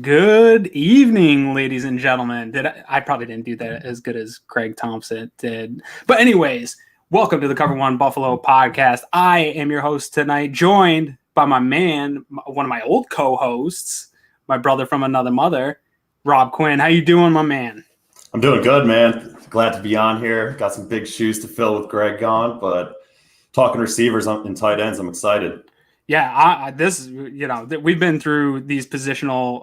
Good evening, ladies and gentlemen. I probably didn't do that as good as Craig Thompson did. But anyways, welcome to the Cover One Buffalo podcast. I am your host tonight, joined by my man, one of my old co-hosts, my brother from another mother, Rob Quinn. How you doing, my man? I'm doing good, man. Glad to be on here. Got some big shoes to fill with Greg gone, but talking receivers and tight ends, I'm excited. Yeah, we've been through these positional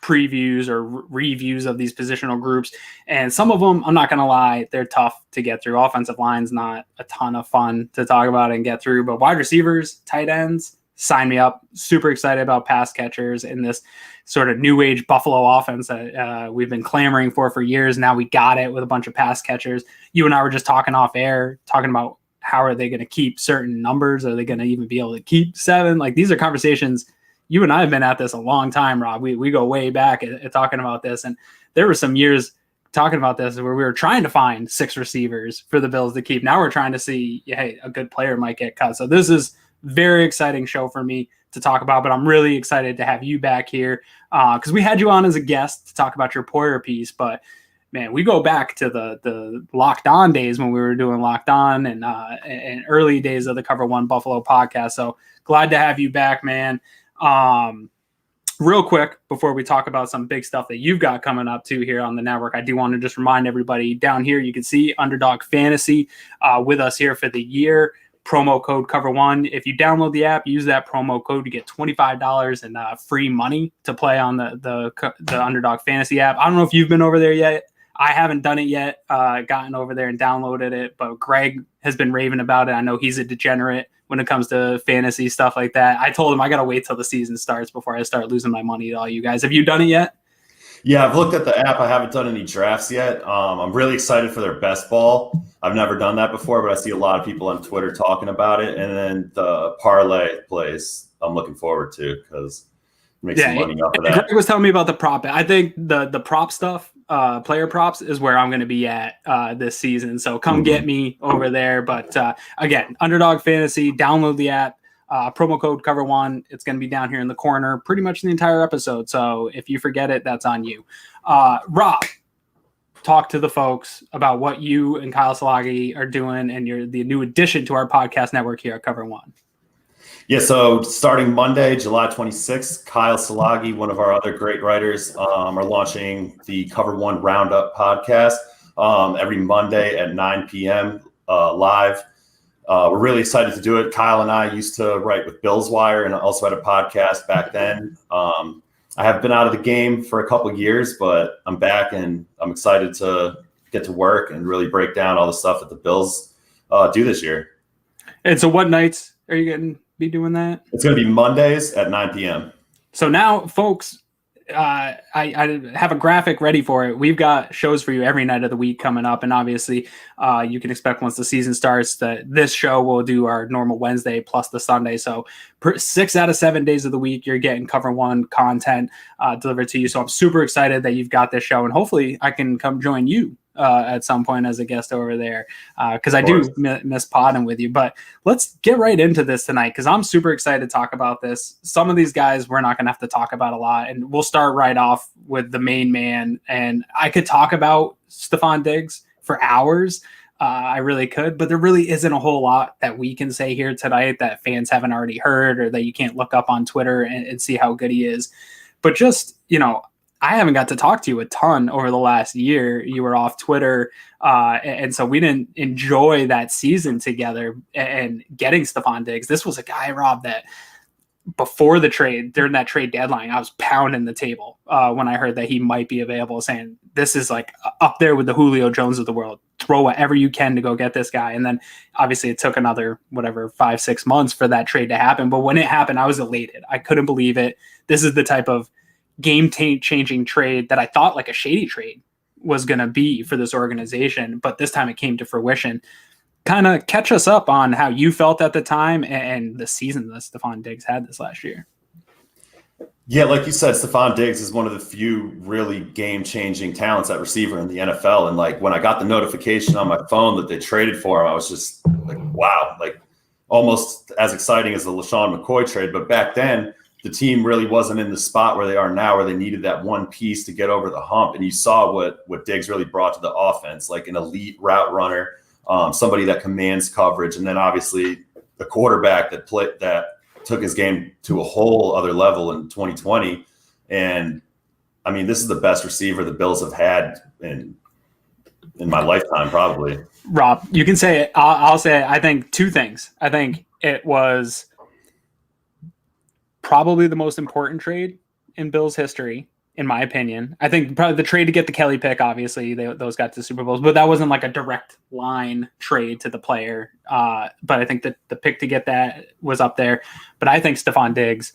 previews or reviews of these positional groups, and some of them, I'm not going to lie, they're tough to get through. Offensive line's not a ton of fun to talk about and get through, but wide receivers, tight ends, sign me up. Super excited about pass catchers in this sort of new age Buffalo offense that we've been clamoring for years. Now we got it with a bunch of pass catchers. You and I were just talking off air, talking about how are they going to keep certain numbers? Are they going to even be able to keep 7? Like, these are conversations. You and I have been at this a long time, Rob. We go way back at talking about this. And there were some years talking about this where we were trying to find 6 receivers for the Bills to keep. Now we're trying to see, hey, a good player might get cut. So this is very exciting show for me to talk about, but I'm really excited to have you back here because we had you on as a guest to talk about your Poyer piece, but man, we go back to the Locked On days when we were doing Locked On and early days of the Cover One Buffalo podcast. So glad to have you back, man. Real quick, before we talk about some big stuff that you've got coming up too here on the network, I do want to just remind everybody down here, you can see Underdog Fantasy with us here for the year. Promo code Cover1. If you download the app, use that promo code to get $25 in free money to play on the Underdog Fantasy app. I don't know if you've been over there yet. I haven't done it yet, gotten over there and downloaded it, but Greg has been raving about it. I know he's a degenerate when it comes to fantasy stuff like that. I told him I got to wait till the season starts before I start losing my money to all you guys. Have you done it yet? Yeah, I've looked at the app. I haven't done any drafts yet. I'm really excited for their best ball. I've never done that before, but I see a lot of people on Twitter talking about it. And then the parlay plays I'm looking forward to because make some money off of that. Greg was telling me about the prop. I think the prop stuff, player props, is where I'm going to be at this season. So come get me over there. But again, Underdog Fantasy, download the app. Promo code Cover1. It's going to be down here in the corner pretty much the entire episode. So if you forget it, that's on you. Rob, talk to the folks about what you and Kyle Salagi are doing, and you're the new addition to our podcast network here at Cover1. Yeah, so starting Monday, July 26th, Kyle Salagi, one of our other great writers, are launching the Cover One Roundup podcast every Monday at 9 p.m. Live. We're really excited to do it. Kyle and I used to write with Bills Wire and also had a podcast back then. I have been out of the game for a couple of years, but I'm back and I'm excited to get to work and really break down all the stuff that the Bills do this year. And so what nights are you going to be doing that? It's going to be Mondays at 9 p.m. So now, folks, I have a graphic ready for it. We've got shows for you every night of the week coming up, and obviously you can expect once the season starts that this show will do our normal Wednesday plus the Sunday. So 6 out of 7 days of the week, you're getting Cover One content delivered to you. So I'm super excited that you've got this show, and hopefully I can come join you at some point as a guest over there because I do miss podding with you. But let's get right into this tonight because I'm super excited to talk about this. Some of these guys we're not going to have to talk about a lot, and we'll start right off with the main man. And I could talk about Stefon Diggs for hours. I really could, but there really isn't a whole lot that we can say here tonight that fans haven't already heard or that you can't look up on Twitter and see how good he is. But just, I haven't got to talk to you a ton over the last year. You were off Twitter, and so we didn't enjoy that season together and getting Stefon Diggs. This was a guy, Rob, that before the trade, during that trade deadline, I was pounding the table when I heard that he might be available, saying this is like up there with the Julio Jones of the world. Throw whatever you can to go get this guy. And then obviously it took another, 5-6 months for that trade to happen. But when it happened, I was elated. I couldn't believe it. This is the type of game-changing trade that I thought like a shady trade was going to be for this organization, but this time it came to fruition. Kind of catch us up on how you felt at the time and the season that Stefon Diggs had this last year. Yeah, like you said, Stefon Diggs is one of the few really game-changing talents at receiver in the NFL. And like when I got the notification on my phone that they traded for him, I was just like, wow, like almost as exciting as the LaShawn McCoy trade. But back then, the team really wasn't in the spot where they are now, where they needed that one piece to get over the hump. And you saw what Diggs really brought to the offense, like an elite route runner, somebody that commands coverage, and then obviously the quarterback that took his game to a whole other level in 2020. And I mean, this is the best receiver the Bills have had in my lifetime, probably. Rob, you can say it. I'll say it. I think two things. I think it was probably the most important trade in Bills history, in my opinion. I think probably the trade to get the Kelly pick, obviously, those got to Super Bowls, but that wasn't like a direct line trade to the player. But I think that the pick to get that was up there. But I think Stefon Diggs,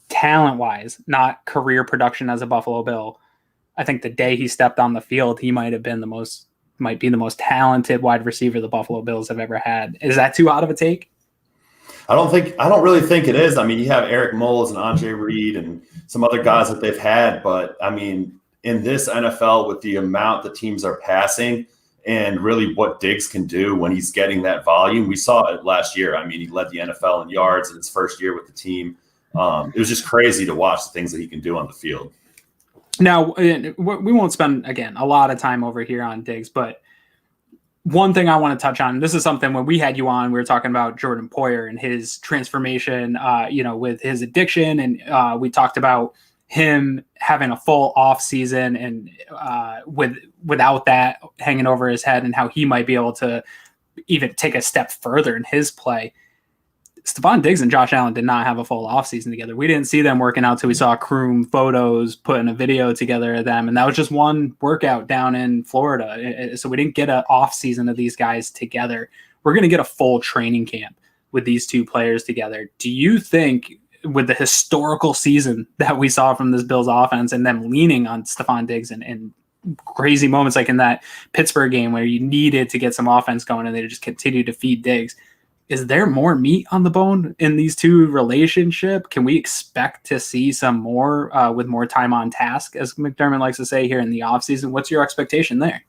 talent-wise, not career production as a Buffalo Bill, I think the day he stepped on the field, he might be the most talented wide receiver the Buffalo Bills have ever had. Is that too hot of a take? I don't really think it is. I mean, you have Eric Moles and Andre Reed and some other guys that they've had, but I mean, in this NFL, with the amount the teams are passing and really what Diggs can do when he's getting that volume, we saw it last year. I mean, he led the NFL in yards in his first year with the team. It was just crazy to watch the things that he can do on the field. Now, we won't spend, again, a lot of time over here on Diggs, but one thing I want to touch on, this is something when we had you on, we were talking about Jordan Poyer and his transformation, with his addiction. And we talked about him having a full off season and without that hanging over his head, and how he might be able to even take a step further in his play. Stefon Diggs and Josh Allen did not have a full offseason together. We didn't see them working out till we saw Kroom photos putting a video together of them. And that was just one workout down in Florida. So we didn't get an offseason of these guys together. We're going to get a full training camp with these two players together. Do you think, with the historical season that we saw from this Bills offense and them leaning on Stefon Diggs and crazy moments like in that Pittsburgh game where you needed to get some offense going and they just continued to feed Diggs, is there more meat on the bone in these two relationship? Can we expect to see some more with more time on task, as McDermott likes to say, here in the offseason? What's your expectation there?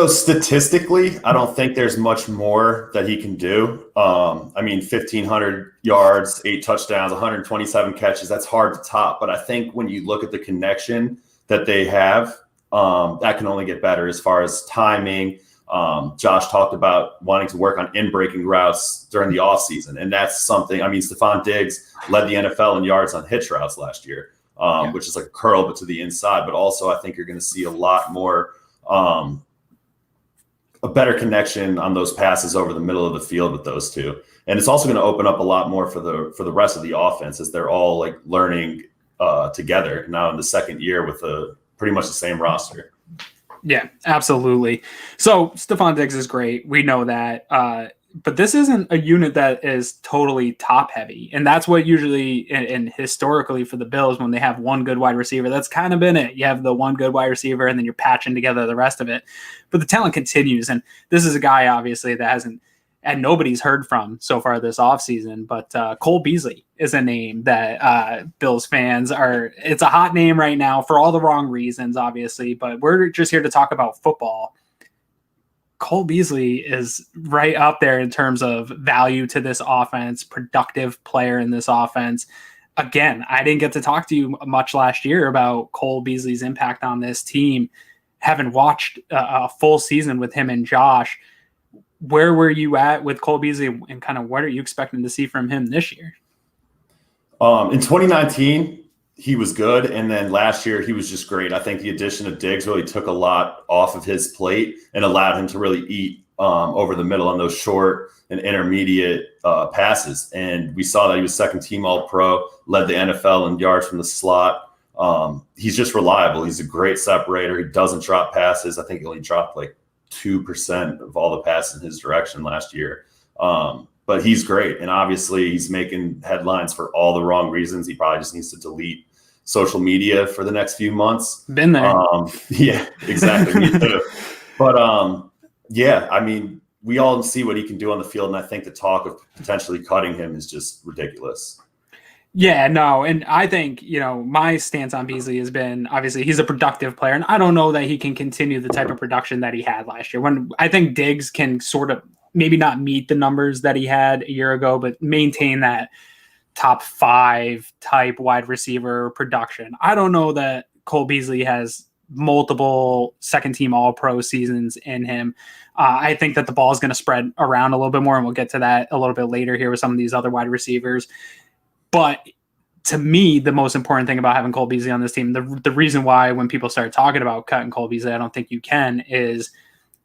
Statistically, I don't think there's much more that he can do. 1,500 yards, 8 touchdowns, 127 catches, that's hard to top. But I think when you look at the connection that they have, that can only get better as far as timing. Josh talked about wanting to work on in-breaking routes during the offseason, and that's something. I mean, Stefon Diggs led the NFL in yards on hitch routes last year, which is like a curl but to the inside. But also, I think you're going to see a lot more, a better connection on those passes over the middle of the field with those two, and it's also going to open up a lot more for the rest of the offense as they're all like learning together now in the second year with pretty much the same roster. Yeah, absolutely. So Stefon Diggs is great. We know that. But this isn't a unit that is totally top heavy. And that's what usually and historically for the Bills, when they have one good wide receiver, that's kind of been it. You have the one good wide receiver and then you're patching together the rest of it. But the talent continues. And this is a guy, obviously, that nobody's heard from so far this offseason. But Cole Beasley is a name that Bills fans it's a hot name right now for all the wrong reasons, obviously. But we're just here to talk about football. Cole Beasley is right up there in terms of value to this offense, productive player in this offense. Again, I didn't get to talk to you much last year about Cole Beasley's impact on this team. Having watched a full season with him and Josh, where were you at with Cole Beasley and kind of what are you expecting to see from him this year? In 2019, he was good. And then last year, he was just great. I think the addition of Diggs really took a lot off of his plate and allowed him to really eat over the middle on those short and intermediate passes. And we saw that he was second team All-Pro, led the NFL in yards from the slot. He's just reliable. He's a great separator. He doesn't drop passes. I think he only dropped like 2% of all the passes in his direction last year. But he's great. And obviously he's making headlines for all the wrong reasons. He probably just needs to delete social media for the next few months. Been there. Yeah, exactly. Me too. But yeah, I mean, we all see what he can do on the field. And I think the talk of potentially cutting him is just ridiculous. Yeah, no. And I think, my stance on Beasley has been, obviously, he's a productive player. And I don't know that he can continue the type of production that he had last year. When I think Diggs can sort of maybe not meet the numbers that he had a year ago, but maintain that top 5 type wide receiver production. I don't know that Cole Beasley has multiple second team all pro seasons in him. I think that the ball is going to spread around a little bit more, and we'll get to that a little bit later here with some of these other wide receivers. But to me, the most important thing about having Cole Beasley on this team, the reason why when people start talking about cutting Cole Beasley, I don't think you can, is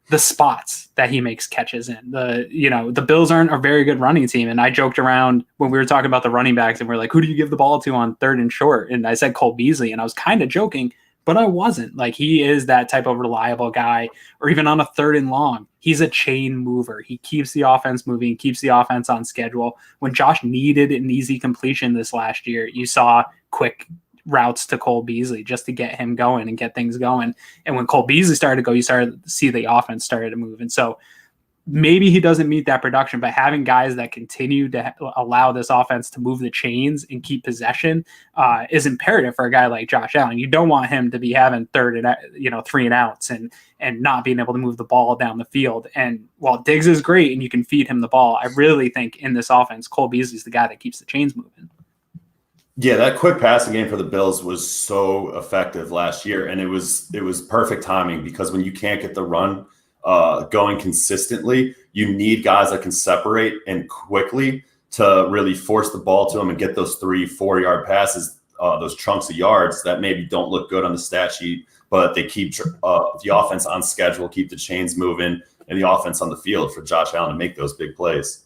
the spots that he makes catches in. The Bills aren't a very good running team. And I joked around when we were talking about the running backs and we're like, who do you give the ball to on 3rd and short? And I said Cole Beasley, and I was kind of joking, but I wasn't. Like, he is that type of reliable guy. Or even on a 3rd and long, he's a chain mover. He keeps the offense moving, keeps the offense on schedule. When Josh needed an easy completion this last year, you saw quick routes to Cole Beasley just to get him going and get things going. And when Cole Beasley started to go, you started to see the offense started to move. And so maybe he doesn't meet that production, but having guys that continue to allow this offense to move the chains and keep possession is imperative for a guy like Josh Allen. You don't want him to be having 3rd and 3 and outs and not being able to move the ball down the field. And while Diggs is great and you can feed him the ball, I really think in this offense, Cole Beasley is the guy that keeps the chains moving. Yeah, that quick passing game for the Bills was so effective last year, and it was perfect timing because when you can't get the run going consistently, you need guys that can separate and quickly to really force the ball to them and get those 3-4 yard passes, those chunks of yards that maybe don't look good on the stat sheet, but they keep the offense on schedule, keep the chains moving, and the offense on the field for Josh Allen to make those big plays.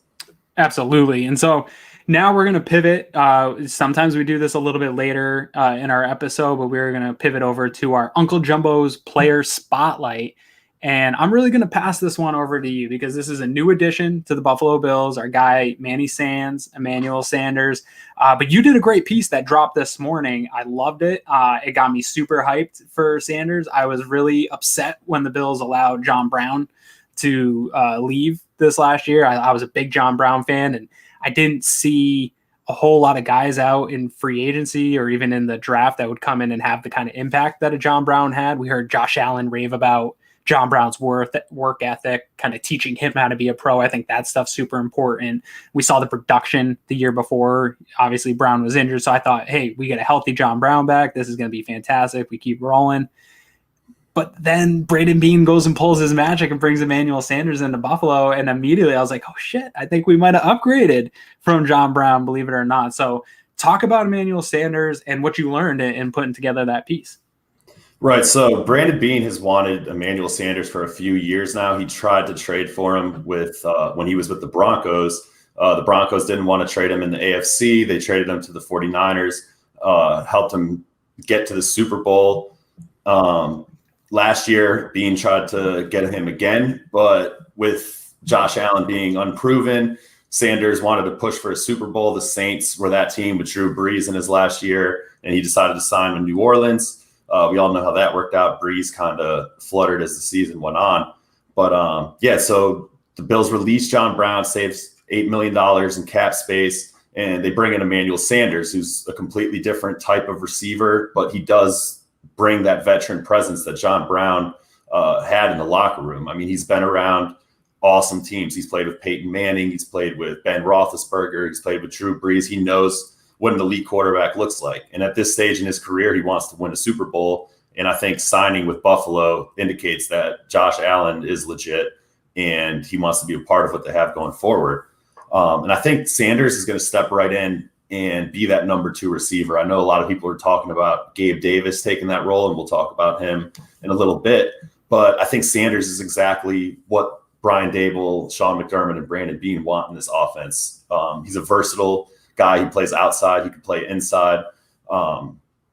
Absolutely. And so now we're going to pivot. Sometimes we do this a little bit later in our episode, but we're going to pivot over to our Uncle Jumbo's player spotlight. And I'm really going to pass this one over to you because this is a new addition to the Buffalo Bills, our guy, Emmanuel Sanders. But you did a great piece that dropped this morning. I loved it. It got me super hyped for Sanders. I was really upset when the Bills allowed John Brown to leave this last year. I was a big John Brown fan, and I didn't see a whole lot of guys out in free agency or even in the draft that would come in and have the kind of impact that a John Brown had. We heard Josh Allen rave about John Brown's work ethic, kind of teaching him how to be a pro. I think that stuff's super important. We saw the production the year before. Obviously, Brown was injured, so I thought, hey, we get a healthy John Brown back. This is going to be fantastic. We keep rolling. But then Brandon Beane goes and pulls his magic and brings Emmanuel Sanders into Buffalo. And immediately I was like, oh, shit, I think we might have upgraded from John Brown, believe it or not. So talk about Emmanuel Sanders and what you learned in putting together that piece. Right. So Brandon Beane has wanted Emmanuel Sanders for a few years now. He tried to trade for him with when he was with the Broncos. The Broncos didn't want to trade him in the AFC. They traded him to the 49ers, helped him get to the Super Bowl. Last year, Beane tried to get him again, but with Josh Allen being unproven, Sanders wanted to push for a Super Bowl. The Saints were that team with Drew Brees in his last year, and he decided to sign with New Orleans. We all know how that worked out. Brees kind of fluttered as the season went on. But, so the Bills released John Brown, saves $8 million in cap space, and they bring in Emmanuel Sanders, who's a completely different type of receiver, but he does bring that veteran presence that John Brown had in the locker room. I mean, he's been around awesome teams. He's played with Peyton Manning. He's played with Ben Roethlisberger. He's played with Drew Brees. He knows what an elite quarterback looks like. And at this stage in his career, he wants to win a Super Bowl. And I think signing with Buffalo indicates that Josh Allen is legit and he wants to be a part of what they have going forward. And I think Sanders is going to step right in and be that number 2 receiver. I know a lot of people are talking about Gabe Davis taking that role, and we'll talk about him in a little bit. But I think Sanders is exactly what Brian Dable, Sean McDermott, and Brandon Beane want in this offense. He's a versatile guy. He plays outside. He can play inside.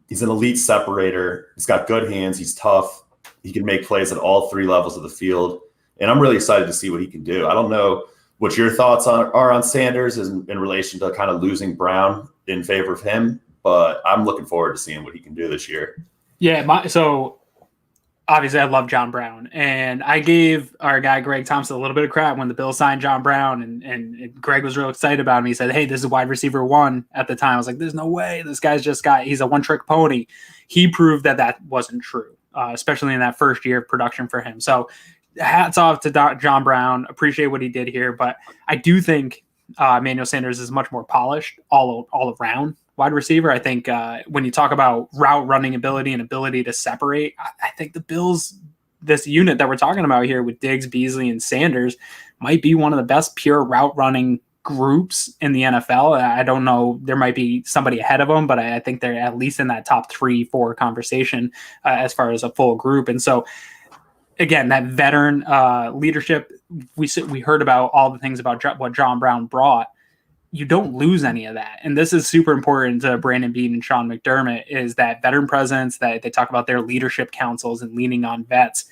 He's an elite separator. He's got good hands. He's tough. He can make plays at all 3 levels of the field. And I'm really excited to see what he can do. I don't know what your thoughts are on Sanders in relation to kind of losing Brown in favor of him, but I'm looking forward to seeing what he can do this year. Yeah, so obviously I love John Brown, and I gave our guy Greg Thompson a little bit of crap when the Bills signed John Brown, and Greg was real excited about him. He said, hey, this is wide receiver 1 at the time. I was like, there's no way. This guy's he's a one-trick pony. He proved that wasn't true, especially in that first year of production for him. So hats off to John Brown. Appreciate what he did here. But I do think Emmanuel Sanders is much more polished all around wide receiver. I think when you talk about route running ability and ability to separate, I think the Bills, this unit that we're talking about here with Diggs, Beasley, and Sanders, might be one of the best pure route running groups in the NFL. I don't know, there might be somebody ahead of them, but I think they're at least in that top 3-4 conversation as far as a full group. And so again, that veteran leadership, we heard about all the things about what John Brown brought. You don't lose any of that. And this is super important to Brandon Beane and Sean McDermott, is that veteran presence, that they talk about their leadership councils and leaning on vets.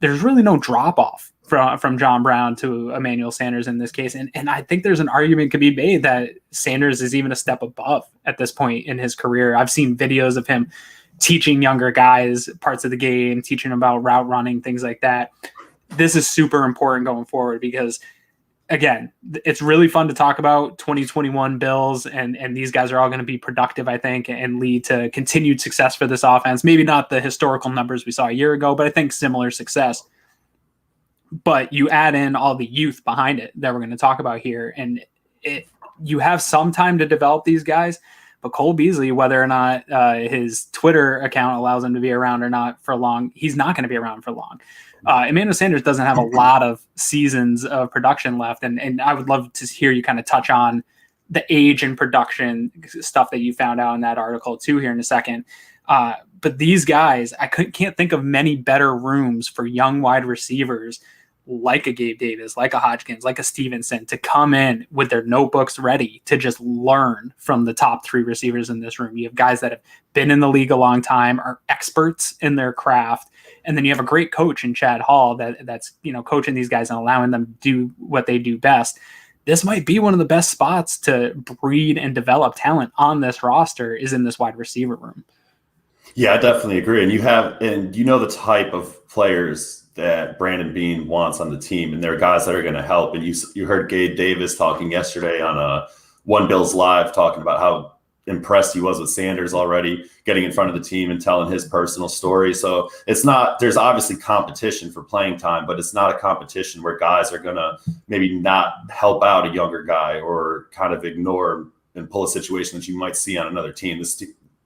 There's really no drop off from John Brown to Emmanuel Sanders in this case. And I think there's an argument could be made that Sanders is even a step above at this point in his career. I've seen videos of him teaching younger guys parts of the game, teaching about route running, things like that. This is super important going forward because, again, it's really fun to talk about 2021 Bills, and these guys are all going to be productive, I think, and lead to continued success for this offense. Maybe not the historical numbers we saw a year ago, but I think similar success. But you add in all the youth behind it that we're going to talk about here, and you have some time to develop these guys. But Cole Beasley, whether or not his Twitter account allows him to be around or not for long, he's not going to be around for long. Emmanuel Sanders doesn't have a lot of seasons of production left, and I would love to hear you kind of touch on the age and production stuff that you found out in that article too here in a second. But these guys, I can't think of many better rooms for young wide receivers like a Gabe Davis, like a Hodgkins, like a Stevenson, to come in with their notebooks ready to just learn from the top 3 receivers in this room. You have guys that have been in the league a long time, are experts in their craft. And then you have a great coach in Chad Hall that's coaching these guys and allowing them to do what they do best. This might be one of the best spots to breed and develop talent on this roster, is in this wide receiver room. Yeah, I definitely agree. And the type of players that Brandon Beane wants on the team, and there are guys that are going to help. And you heard Gabe Davis talking yesterday on One Bills Live, talking about how impressed he was with Sanders already, getting in front of the team and telling his personal story. So there's obviously competition for playing time, but it's not a competition where guys are going to maybe not help out a younger guy or kind of ignore and pull a situation that you might see on another team.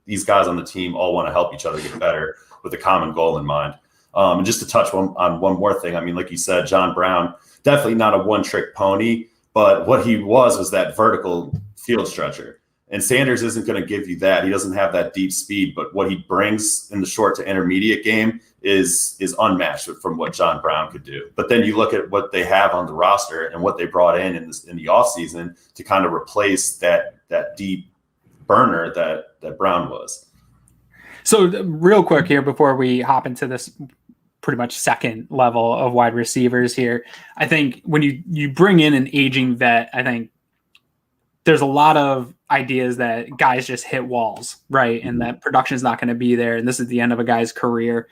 These guys on the team all want to help each other get better with a common goal in mind. And just to touch on one more thing, I mean, like you said, John Brown, definitely not a one-trick pony, but what he was that vertical field stretcher. And Sanders isn't going to give you that. He doesn't have that deep speed, but what he brings in the short to intermediate game is unmatched from what John Brown could do. But then you look at what they have on the roster and what they brought in the offseason to kind of replace that deep burner that Brown was. So real quick here before we hop into this pretty much second level of wide receivers here, I think when you bring in an aging vet, I think there's a lot of ideas that guys just hit walls, right? And that production is not going to be there. And this is the end of a guy's career.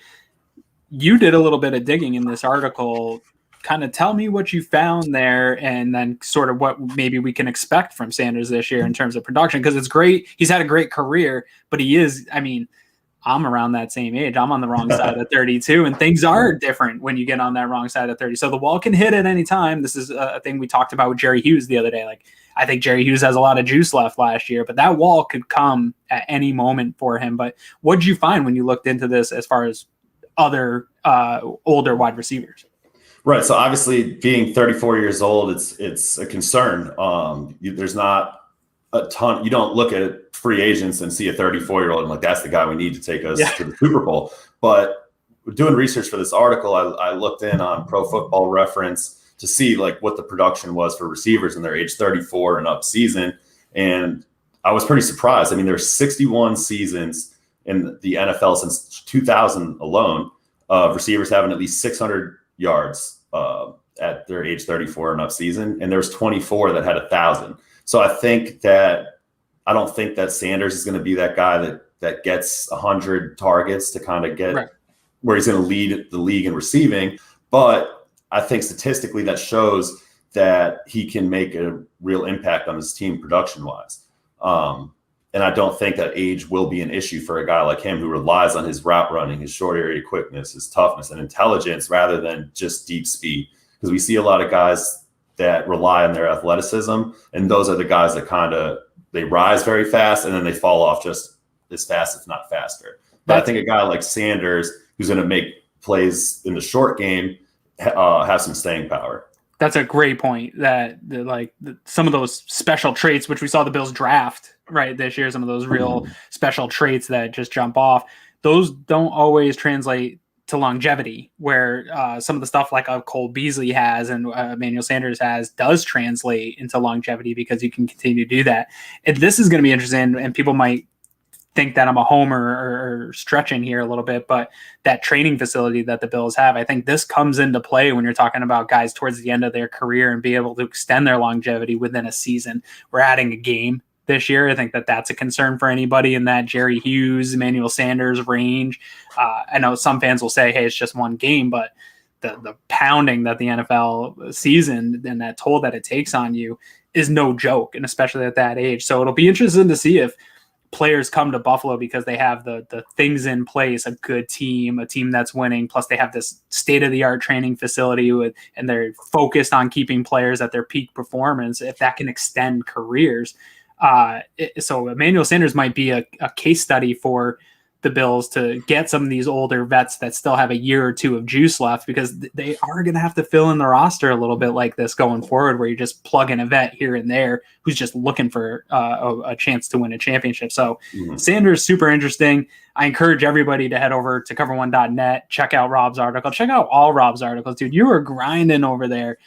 You did a little bit of digging in this article. Kind of tell me what you found there, and then sort of what maybe we can expect from Sanders this year in terms of production. Because it's great. He's had a great career, but he is, I mean, I'm around that same age. I'm on the wrong side of 32, and things are different when you get on that wrong side of 30. So the wall can hit at any time. This is a thing we talked about with Jerry Hughes the other day. Like, I think Jerry Hughes has a lot of juice left last year, but that wall could come at any moment for him. But what did you find when you looked into this as far as other older wide receivers? Right. So obviously being 34 years old, it's a concern. There's not a ton. You don't look at free agents and see a 34-year-old and like, that's the guy we need to take us to the Super Bowl. But doing research for this article, I looked in on Pro Football Reference to see like what the production was for receivers in their age 34 and up season. And I was pretty surprised. I mean, there's 61 seasons in the NFL since 2000 alone of receivers having at least 600 yards at their age 34 and up season. And there's 24 that had 1,000. So I don't think that Sanders is going to be that guy that gets 100 targets to kind of get where he's going to lead the league in receiving. But I think statistically that shows that he can make a real impact on his team production-wise. And I don't think that age will be an issue for a guy like him who relies on his route running, his short area quickness, his toughness and intelligence rather than just deep speed. Because we see a lot of guys that rely on their athleticism. And those are the guys that they rise very fast and then they fall off just as fast, if not faster. But I think a guy like Sanders, who's going to make plays in the short game, has some staying power. That's a great point. That some of those special traits, which we saw the Bills draft right this year, some of those real special traits that just jump off, those don't always translate to longevity. Where some of the stuff like Cole Beasley has and Emmanuel Sanders has does translate into longevity because you can continue to do that. And this is going to be interesting, and people might think that I'm a homer or stretching here a little bit, but that training facility that the Bills have, I think this comes into play when you're talking about guys towards the end of their career and be able to extend their longevity within a season. We're adding a game this year. I think that's a concern for anybody in that Jerry Hughes, Emmanuel Sanders range. I know some fans will say, hey, it's just one game, but the pounding that the NFL season and that toll that it takes on you is no joke, and especially at that age. So it'll be interesting to see if players come to Buffalo because they have the things in place, a good team, a team that's winning, plus they have this state-of-the-art training facility and they're focused on keeping players at their peak performance, if that can extend careers. So Emmanuel Sanders might be a case study for the Bills to get some of these older vets that still have a year or two of juice left, because they are going to have to fill in the roster a little bit like this going forward, where you just plug in a vet here and there who's just looking for a chance to win a championship. So Sanders, super interesting. I encourage everybody to head over to cover1.net, check out Rob's article, check out all Rob's articles, dude. You were grinding over there,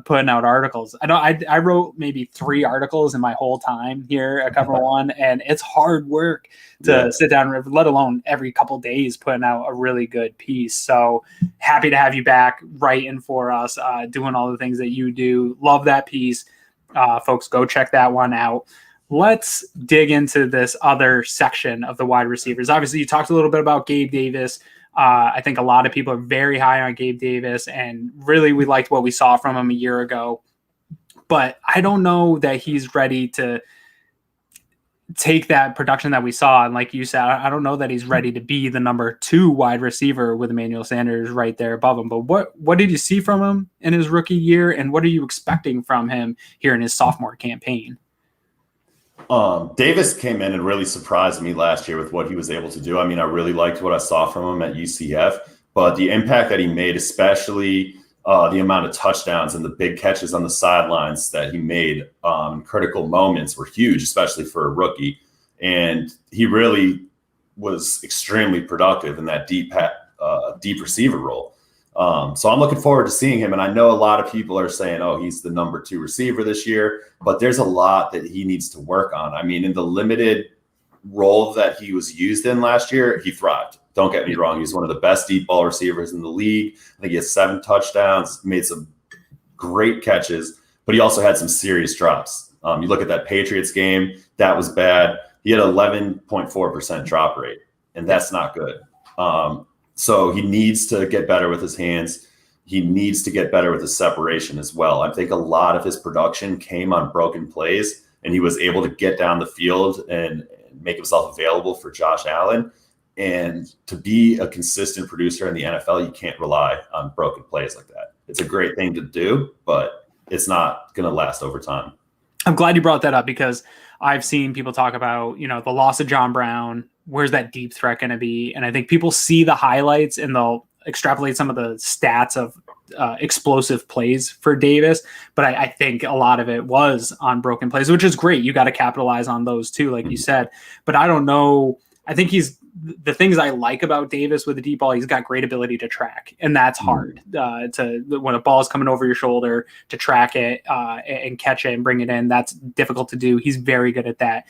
putting out articles. I wrote maybe 3 articles in my whole time here at Cover One, and it's hard work to sit down, let alone every couple days putting out a really good piece. So happy to have you back writing for us, doing all the things that you do. Love that piece. Folks, go check that one out. Let's dig into this other section of the wide receivers. Obviously, you talked a little bit about Gabe Davis. I think a lot of people are very high on Gabe Davis, and really we liked what we saw from him a year ago. But I don't know that he's ready to take that production that we saw. And like you said, I don't know that he's ready to be the number 2 wide receiver with Emmanuel Sanders right there above him. But what did you see from him in his rookie year, and what are you expecting from him here in his sophomore campaign? Davis came in and really surprised me last year with what he was able to do. I mean, I really liked what I saw from him at UCF, but the impact that he made, especially the amount of touchdowns and the big catches on the sidelines that he made in critical moments, were huge, especially for a rookie. And he really was extremely productive in that deep receiver role. So I'm looking forward to seeing him. And I know a lot of people are saying, oh, he's the number 2 receiver this year, but there's a lot that he needs to work on. I mean, in the limited role that he was used in last year, he thrived. Don't get me wrong. He's one of the best deep ball receivers in the league. I think he has 7 touchdowns, made some great catches, but he also had some serious drops. You look at that Patriots game, that was bad. He had 11.4% drop rate, and that's not good. So he needs to get better with his hands. He needs to get better with his separation as well. I think a lot of his production came on broken plays, and he was able to get down the field and make himself available for Josh Allen. And to be a consistent producer in the NFL, you can't rely on broken plays like that. It's a great thing to do, but it's not going to last over time. I'm glad you brought that up, because I've seen people talk about, the loss of John Brown. Where's that deep threat going to be? And I think people see the highlights and they'll extrapolate some of the stats of explosive plays for Davis. But I think a lot of it was on broken plays, which is great. You got to capitalize on those too, like you said. But I don't know. I think the things I like about Davis with the deep ball, he's got great ability to track, and that's hard when a ball is coming over your shoulder to track it and catch it and bring it in. That's difficult to do. He's very good at that.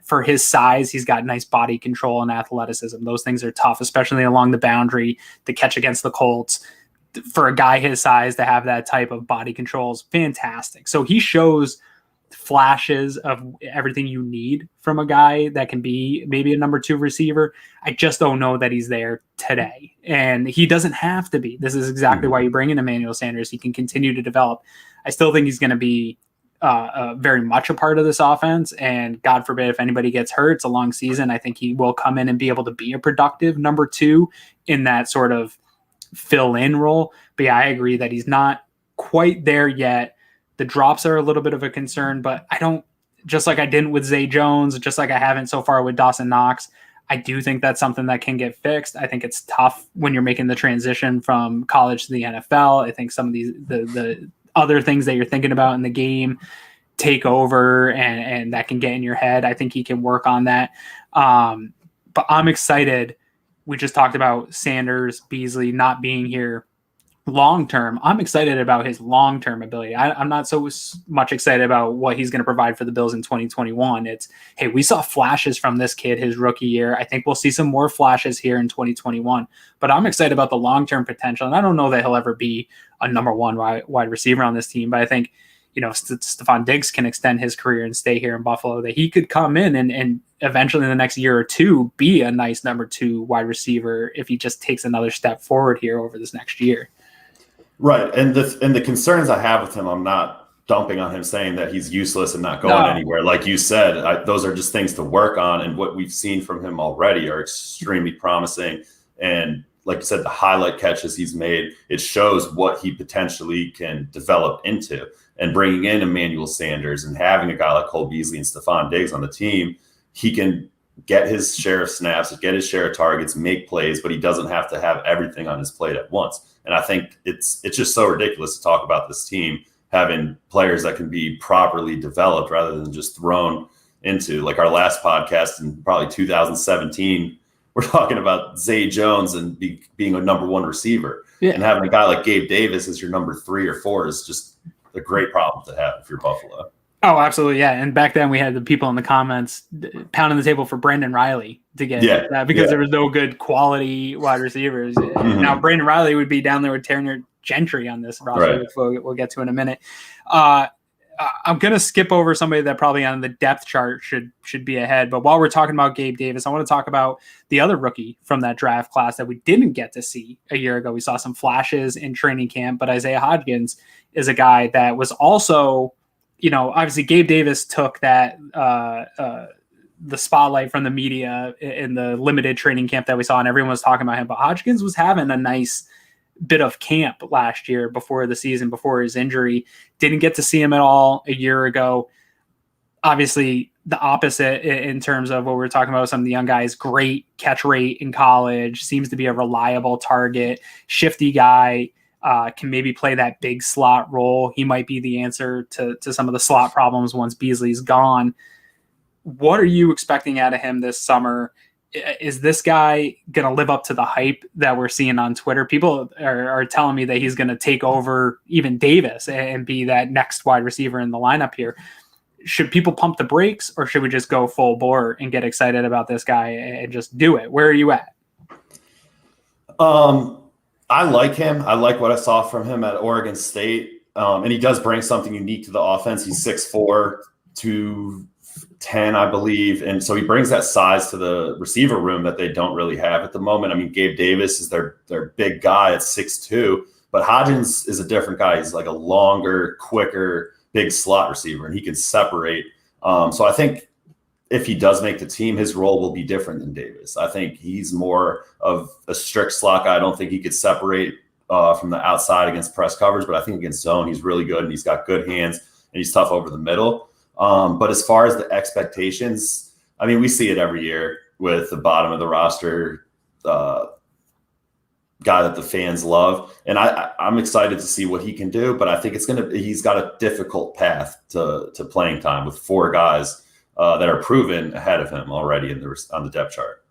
For his size, he's got nice body control and athleticism. Those things are tough, especially along the boundary. The catch against the Colts, for a guy his size to have that type of body control is fantastic. So he shows flashes of everything you need from a guy that can be maybe a number 2 receiver. I just don't know that he's there today, and he doesn't have to be. This is exactly why you bring in Emmanuel Sanders. He can continue to develop. I still think he's going to be very much a part of this offense, and God forbid if anybody gets hurt, it's a long season. I think he will come in and be able to be a productive number 2 in that sort of fill in role. But yeah, I agree that he's not quite there yet. The drops are a little bit of a concern, but I don't, just like I didn't with Zay Jones, just like I haven't so far with Dawson Knox, I do think that's something that can get fixed. I think it's tough when you're making the transition from college to the NFL. I think some of these, the other things that you're thinking about in the game take over, and that can get in your head. I think he can work on that. But I'm excited. We just talked about Sanders, Beasley not being here long term. I'm excited about his long term ability. I'm not so much excited about what he's going to provide for the Bills in 2021. It's, hey, we saw flashes from this kid his rookie year. I think we'll see some more flashes here in 2021. But I'm excited about the long term potential. And I don't know that he'll ever be a number one wide receiver on this team. But I think, Stefon Diggs can extend his career and stay here in Buffalo, that he could come in and eventually in the next year or two be a nice number 2 wide receiver if he just takes another step forward here over this next year. Right. And the concerns I have with him, I'm not dumping on him saying that he's useless and not going anywhere. Like you said, those are just things to work on. And what we've seen from him already are extremely promising. And like you said, the highlight catches he's made, it shows what he potentially can develop into. And bringing in Emmanuel Sanders and having a guy like Cole Beasley and Stefon Diggs on the team, he can get his share of snaps, get his share of targets, make plays, but he doesn't have to have everything on his plate at once. And I think it's just so ridiculous to talk about this team having players that can be properly developed rather than just thrown into, like our last podcast in probably 2017, we're talking about Zay Jones and being a number 1 receiver. Yeah. And having a guy like Gabe Davis as your number 3 or 4 is just a great problem to have if you're Buffalo. Oh, absolutely, yeah. And back then we had the people in the comments pounding the table for Brandon Riley to get because there was no good quality wide receivers. Mm-hmm. Now Brandon Riley would be down there with Tanner Gentry on this roster, which we'll get to in a minute. I'm going to skip over somebody that probably on the depth chart should be ahead. But while we're talking about Gabe Davis, I want to talk about the other rookie from that draft class that we didn't get to see a year ago. We saw some flashes in training camp, but Isaiah Hodgins is a guy that was also, obviously Gabe Davis took that the spotlight from the media in the limited training camp that we saw, and everyone was talking about him. But Hodgins was having a nice bit of camp last year before the season, before his injury. Didn't get to see him at all a year ago. Obviously, the opposite in terms of what we're talking about with some of the young guys. Great catch rate in college, seems to be a reliable target, shifty guy, can maybe play that big slot role. He might be the answer to some of the slot problems once Beasley's gone. What are you expecting out of him this summer? Is this guy going to live up to the hype that we're seeing on Twitter? People are telling me that he's going to take over even Davis and be that next wide receiver in the lineup here. Should people pump the brakes, or should we just go full bore and get excited about this guy and just do it? Where are you at? I like him. I like what I saw from him at Oregon State. And he does bring something unique to the offense. He's 6'4", 210, I believe. And so he brings that size to the receiver room that they don't really have at the moment. I mean, Gabe Davis is their big guy at 6'2", but Hodgins is a different guy. He's like a longer, quicker, big slot receiver, and he can separate. So I think if he does make the team, his role will be different than Davis. I think he's more of a strict slot guy. I don't think he could separate from the outside against press coverage, but I think against zone, he's really good, and he's got good hands, and he's tough over the middle. But as far as the expectations, I mean, we see it every year with the bottom of the roster guy that the fans love. And I'm excited to see what he can do, but I think he's got a difficult path to playing time with 4 guys that are proven ahead of him already on the depth chart.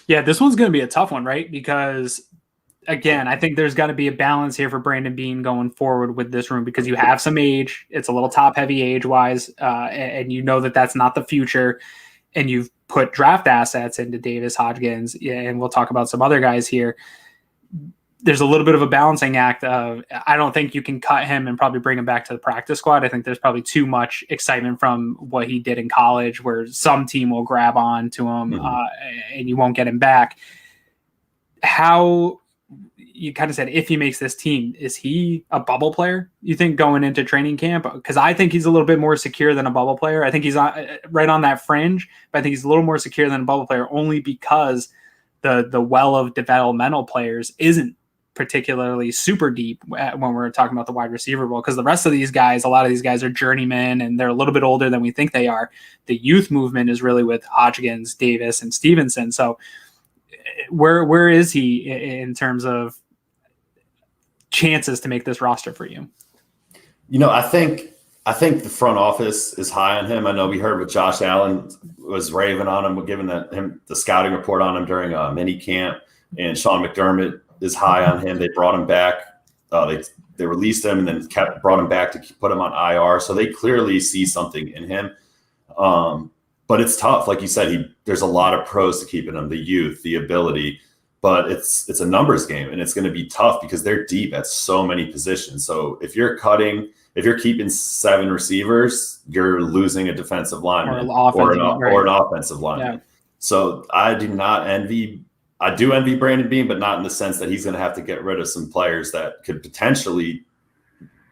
Yeah, this one's going to be a tough one, right? Because again, I think there's got to be a balance here for Brandon Beane going forward with this room, because you have some age. It's a little top heavy age wise. And you know that that's not the future. And you've put draft assets into Davis, Hodgins, and we'll talk about some other guys here. There's a little bit of a balancing act of, I don't think you can cut him and probably bring him back to the practice squad. I think there's probably too much excitement from what he did in college where some team will grab on to him and you won't get him back. How you kind of said, if he makes this team, is he a bubble player, you think, going into training camp? Because I think he's a little bit more secure than a bubble player. I think he's right on that fringe, but I think he's a little more secure than a bubble player only because the well of developmental players isn't particularly super deep when we're talking about the wide receiver role, because the rest of these guys, a lot of these guys are journeymen and they're a little bit older than we think they are. The youth movement is really with Hodgkins, Davis, and Stevenson. So where is he in terms of chances to make this roster for you? I think the front office is high on him. I know we heard what Josh Allen was raving on him, giving him the scouting report on him during mini camp, and Sean McDermott is high on him. They brought him back. They released him and then brought him back to put him on IR. So they clearly see something in him. But it's tough. Like you said, there's a lot of pros to keeping him, the youth, the ability, but it's a numbers game, and it's going to be tough because they're deep at so many positions. So if you're keeping 7 receivers, you're losing a defensive lineman or an offensive lineman. Yeah. So I do envy Brandon Beane, but not in the sense that he's going to have to get rid of some players that could potentially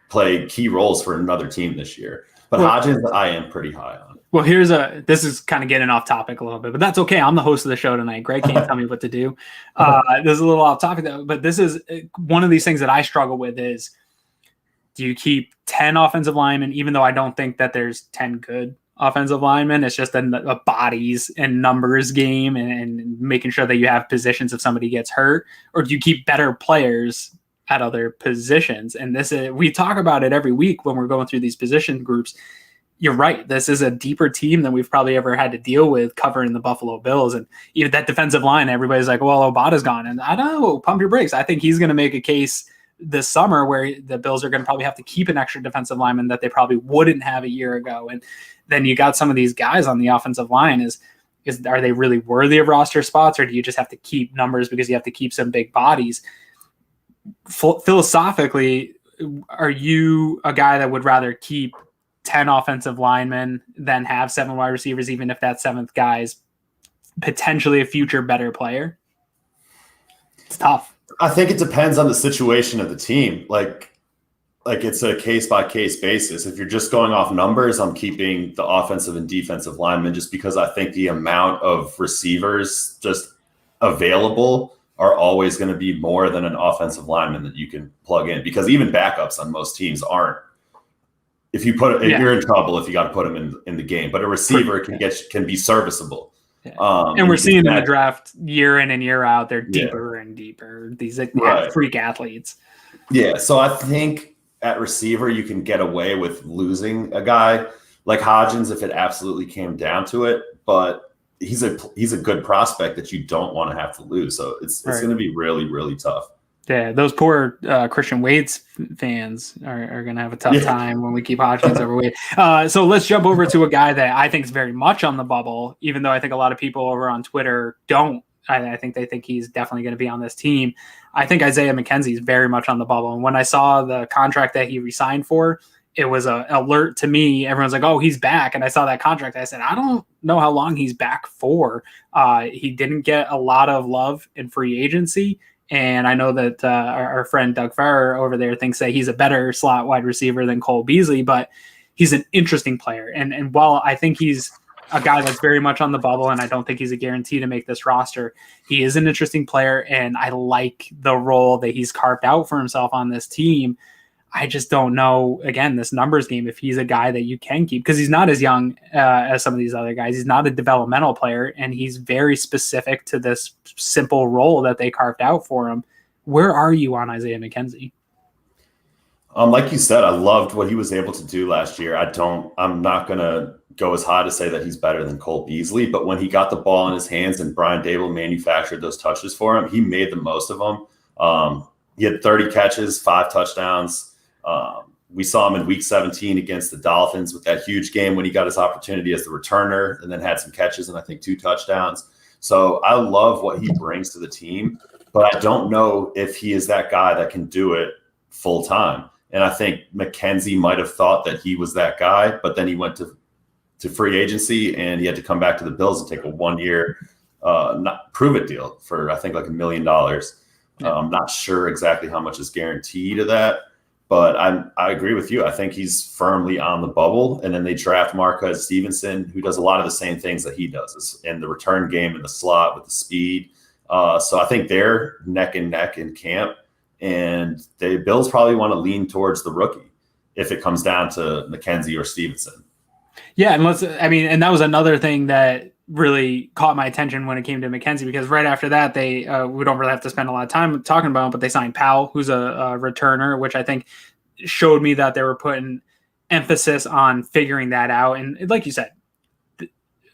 play key roles for another team this year. But Hodgins, I am pretty high on. Well, this is kind of getting off topic a little bit, but that's okay. I'm the host of the show tonight. Greg can't tell me what to do. This is a little off topic though, but this is one of these things that I struggle with is, do you keep 10 offensive linemen, even though I don't think that there's 10 good offensive linemen? It's just a bodies and numbers game and making sure that you have positions if somebody gets hurt, or do you keep better players at other positions? And we talk about it every week when we're going through these position groups. You're right. This is a deeper team than we've probably ever had to deal with covering the Buffalo Bills. And even that defensive line, everybody's like, well, Obata's gone. And I don't know, pump your brakes. I think he's going to make a case this summer where the Bills are going to probably have to keep an extra defensive lineman that they probably wouldn't have a year ago. And then you got some of these guys on the offensive line are they really worthy of roster spots, or do you just have to keep numbers because you have to keep some big bodies? Philosophically, are you a guy that would rather keep 10 offensive linemen than have 7 wide receivers, even if that 7th guy is potentially a future better player? It's tough. I think it depends on the situation of the team. Like it's a case-by-case basis. If you're just going off numbers, I'm keeping the offensive and defensive linemen just because I think the amount of receivers just available are always going to be more than an offensive lineman that you can plug in, because even backups on most teams aren't. If you're in trouble if you got to put them in the game, but a receiver can be serviceable. Yeah. And we're seeing in the draft year in and year out, they're deeper and deeper. These freak athletes. Yeah. So I think at receiver, you can get away with losing a guy like Hodgins if it absolutely came down to it, but he's a good prospect that you don't want to have to lose. So it's going to be really, really tough. Yeah, those poor Christian Wade's fans are going to have a tough time when we keep Hodgins over Wade. So let's jump over to a guy that I think is very much on the bubble, even though I think a lot of people over on Twitter don't. I think they think he's definitely going to be on this team. I think Isaiah McKenzie is very much on the bubble. And when I saw the contract that he resigned for, it was an alert to me. Everyone's like, oh, he's back. And I saw that contract. I said, I don't know how long he's back for. He didn't get a lot of love in free agency. And I know that our friend Doug Farrer over there thinks that he's a better slot wide receiver than Cole Beasley, but he's an interesting player. And while I think he's a guy that's very much on the bubble, and I don't think he's a guarantee to make this roster, he is an interesting player, and I like the role that he's carved out for himself on this team. I just don't know, again, this numbers game, if he's a guy that you can keep, because he's not as young as some of these other guys. He's not a developmental player, and he's very specific to this simple role that they carved out for him. Where are you on Isaiah McKenzie? Like you said, I loved what he was able to do last year. I'm not going to go as high to say that he's better than Cole Beasley, but when he got the ball in his hands and Brian Dable manufactured those touches for him, he made the most of them. He had 30 catches, 5 touchdowns. We saw him in week 17 against the Dolphins with that huge game when he got his opportunity as the returner and then had some catches and I think 2 touchdowns. So I love what he brings to the team, but I don't know if he is that guy that can do it full time. And I think McKenzie might have thought that he was that guy, but then he went to free agency and he had to come back to the Bills and take a 1-year not prove it deal for I think like $1 million. I'm not sure exactly how much is guaranteed to that. But I agree with you. I think he's firmly on the bubble. And then they draft Marquez Stevenson, who does a lot of the same things that he does in the return game in the slot with the speed. So I think they're neck and neck in camp. And the Bills probably want to lean towards the rookie if it comes down to McKenzie or Stevenson. Yeah, and that was another thing that really caught my attention when it came to McKenzie, because right after that, they we don't really have to spend a lot of time talking about him, but they signed Powell, who's a returner, which I think showed me that they were putting emphasis on figuring that out. And like you said,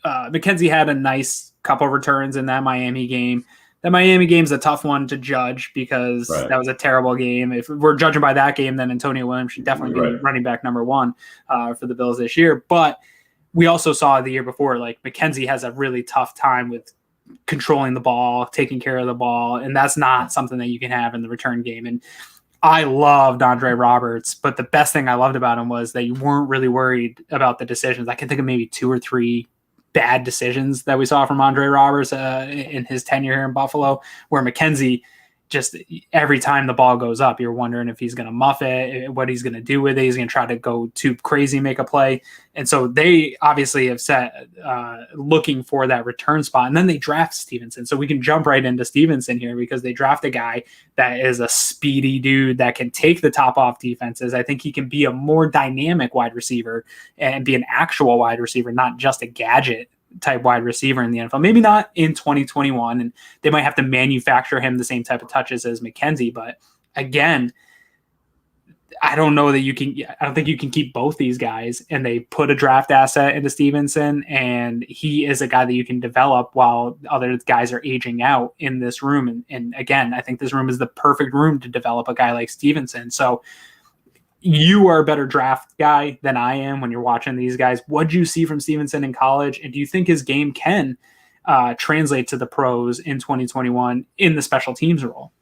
McKenzie had a nice couple returns in that Miami game. That Miami game's a tough one to judge because that was a terrible game. If we're judging by that game, then Antonio Williams should definitely be running back number one for the Bills this year. But we also saw the year before, like McKenzie has a really tough time with controlling the ball, taking care of the ball, and that's not something that you can have in the return game. And I loved Andre Roberts, but the best thing I loved about him was that you weren't really worried about the decisions. I can think of maybe 2 or 3 bad decisions that we saw from Andre Roberts in his tenure here in Buffalo, where McKenzie, just every time the ball goes up, you're wondering if he's going to muff it, what he's going to do with it. He's going to try to go too crazy, make a play. And so they obviously have set looking for that return spot. And then they draft Stevenson. So we can jump right into Stevenson here because they draft a guy that is a speedy dude that can take the top off defenses. I think he can be a more dynamic wide receiver and be an actual wide receiver, not just a gadget type wide receiver in the NFL. Maybe not in 2021, and they might have to manufacture him the same type of touches as McKenzie. But again, I don't think you can keep both these guys. And they put a draft asset into Stevenson, and he is a guy that you can develop while other guys are aging out in this room. And again, I think this room is the perfect room to develop a guy like Stevenson. So you are a better draft guy than I am when you're watching these guys. What did you see from Stevenson in college? And do you think his game can translate to the pros in 2021 in the special teams role?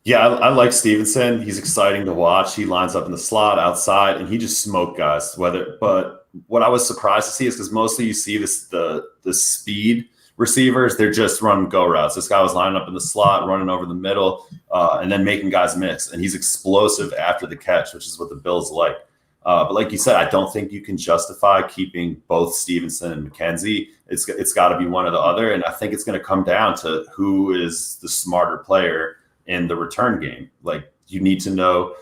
Yeah, I like Stevenson. He's exciting to watch. He lines up in the slot outside, and he just smoked guys. But what I was surprised to see is because mostly you see the speed receivers, they're just run go routes. This guy was lining up in the slot, running over the middle, and then making guys miss. And he's explosive after the catch, which is what the Bills like. But like you said, I don't think you can justify keeping both Stevenson and McKenzie. It's got to be one or the other. And I think it's going to come down to who is the smarter player in the return game. Like, you need to know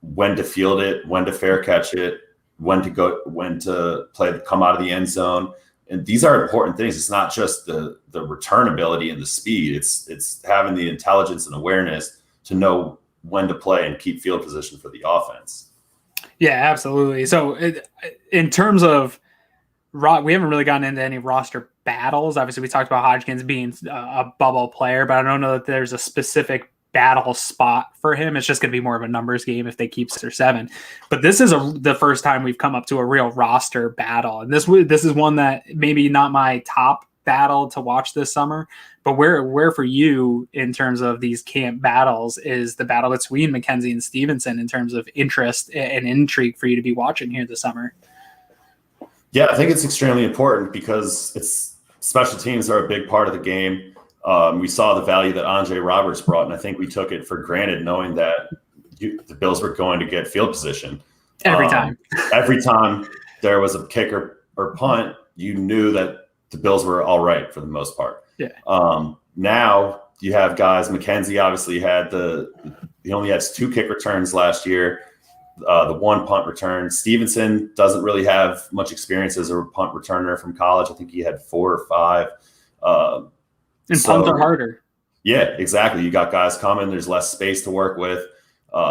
when to field it, when to fair catch it, when to come out of the end zone. And these are important things. It's not just the return ability and the speed. It's having the intelligence and awareness to know when to play and keep field position for the offense. Yeah, absolutely. So in terms of we haven't really gotten into any roster battles. Obviously, we talked about Hodgkins being a bubble player, but I don't know that there's a specific battle spot for him. It's just going to be more of a numbers game if they keep 6 or 7. But this is the first time we've come up to a real roster battle. And this is one that maybe not my top battle to watch this summer, but where for you in terms of these camp battles is the battle between McKenzie and Stevenson in terms of interest and intrigue for you to be watching here this summer? Yeah, I think it's extremely important because special teams are a big part of the game. We saw the value that Andre Roberts brought, and I think we took it for granted knowing that the Bills were going to get field position. Every time there was a kick or punt, you knew that the Bills were all right for the most part. Yeah. Now you have guys, McKenzie obviously he only had 2 kick returns last year, the 1 punt return. Stevenson doesn't really have much experience as a punt returner from college. I think he had 4 or 5. And punts are harder. Yeah, exactly. You got guys coming. There's less space to work with.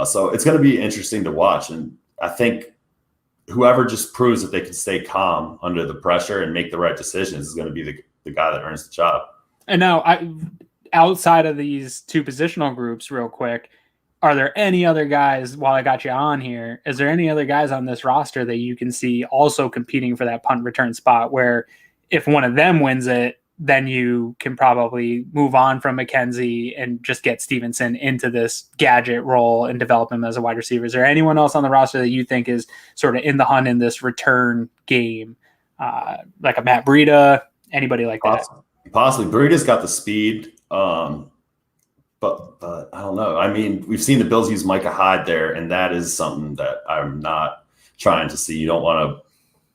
So it's going to be interesting to watch. And I think whoever just proves that they can stay calm under the pressure and make the right decisions is going to be the guy that earns the job. And now, outside of these 2 positional groups, real quick, are there any other guys, while I got you on here, is there any other guys on this roster that you can see also competing for that punt return spot where if one of them wins it, then you can probably move on from McKenzie and just get Stevenson into this gadget role and develop him as a wide receiver? Is there anyone else on the roster that you think is sort of in the hunt in this return game? Like a Matt Breida, anybody like that? Possibly. Breida's got the speed, but I don't know. I mean, we've seen the Bills use Micah Hyde there, and that is something that I'm not trying to see. You don't want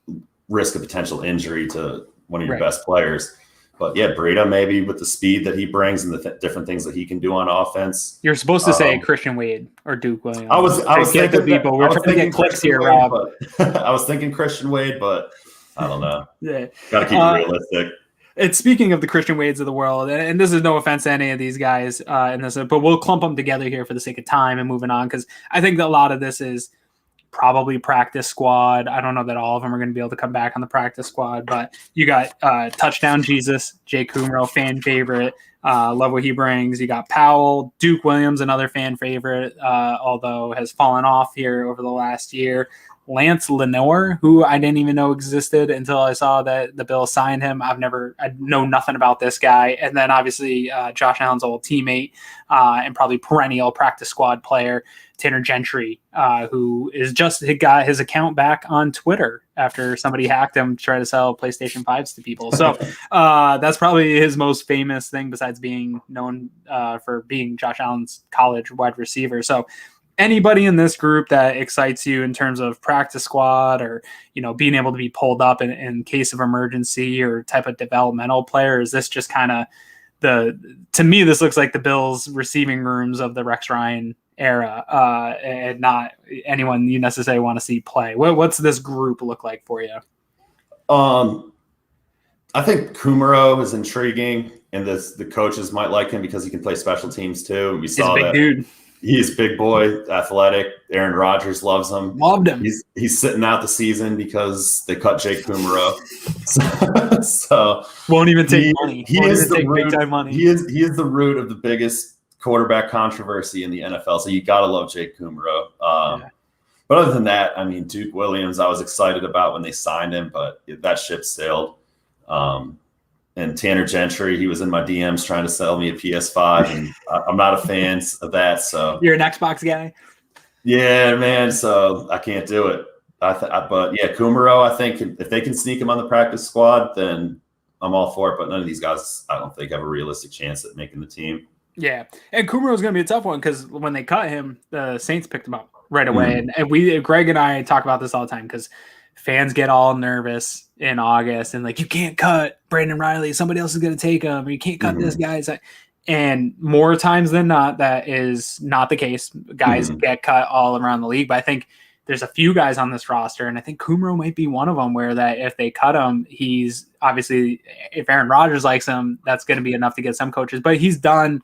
to risk a potential injury to one of your best players. But yeah, Breida maybe with the speed that he brings and the different things that he can do on offense. You're supposed to say Christian Wade or Duke Williams. I was thinking people. We're trying to get clicks here, Rob. But I was thinking Christian Wade, but I don't know. Yeah, got to keep it realistic. And speaking of the Christian Wades of the world, and this is no offense to any of these guys in this, but we'll clump them together here for the sake of time and moving on, because I think that a lot of this is probably practice squad. I don't know that all of them are going to be able to come back on the practice squad, but you got Touchdown Jesus, Jay Kumro, fan favorite. Love what he brings. You got Powell, Duke Williams, another fan favorite, although has fallen off here over the last year. Lance Lenoir, who I didn't even know existed until I saw that the Bills signed him. I know nothing about this guy. And then obviously Josh Allen's old teammate and probably perennial practice squad player, Tanner Gentry, who is just got his account back on Twitter after somebody hacked him to try to sell PlayStation 5s to people. So that's probably his most famous thing besides being known for being Josh Allen's college wide receiver. So anybody in this group that excites you in terms of practice squad or, being able to be pulled up in case of emergency or type of developmental player? Is this just kind of to me, this looks like the Bills receiving rooms of the Rex Ryan era and not anyone you necessarily want to see play? What's this group look like for you? I think Kumaro is intriguing, and the coaches might like him because he can play special teams too. We saw He's a big dude. He's big boy, athletic. Aaron Rodgers loves him. Loved him. He's sitting out the season because they cut Jake Kumaro. so won't even take money. He is the big time money. He is the root of the biggest quarterback controversy in the NFL. So you gotta love Jake Kumaro. But other than that, I mean, Duke Williams, I was excited about when they signed him, but that ship sailed. And Tanner Gentry, he was in my DMs trying to sell me a PS5, and I'm not a fan of that. So you're an Xbox guy? Yeah, man. So I can't do it. But yeah, Kumaro, I think if they can sneak him on the practice squad, then I'm all for it. But none of these guys, I don't think, have a realistic chance at making the team. Yeah, and Kumaro is going to be a tough one because when they cut him, the Saints picked him up right away. And Greg and I talk about this all the time because fans get all nervous in August and like, you can't cut Brandon Riley. Somebody else is going to take him. Or you can't cut this guy. And more times than not, that is not the case. Guys get cut all around the league. But I think there's a few guys on this roster, and I think Kumaro might be one of them, where that if they cut him, he's obviously, if Aaron Rodgers likes him, that's going to be enough to get some coaches. But he's done.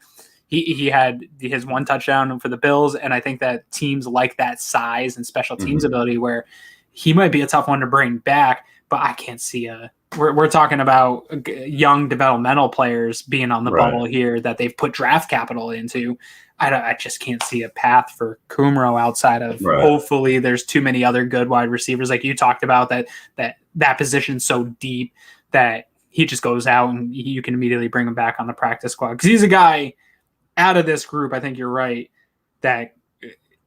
He had his one touchdown for the Bills, and I think that teams like that size and special teams ability where he might be a tough one to bring back, but I can't see we're talking about young developmental players being on the bubble here that they've put draft capital into. I just can't see a path for Kumaro outside of hopefully there's too many other good wide receivers like you talked about that position's so deep that he just goes out and you can immediately bring him back on the practice squad. Because he's a guy out of this group, I think you're right, that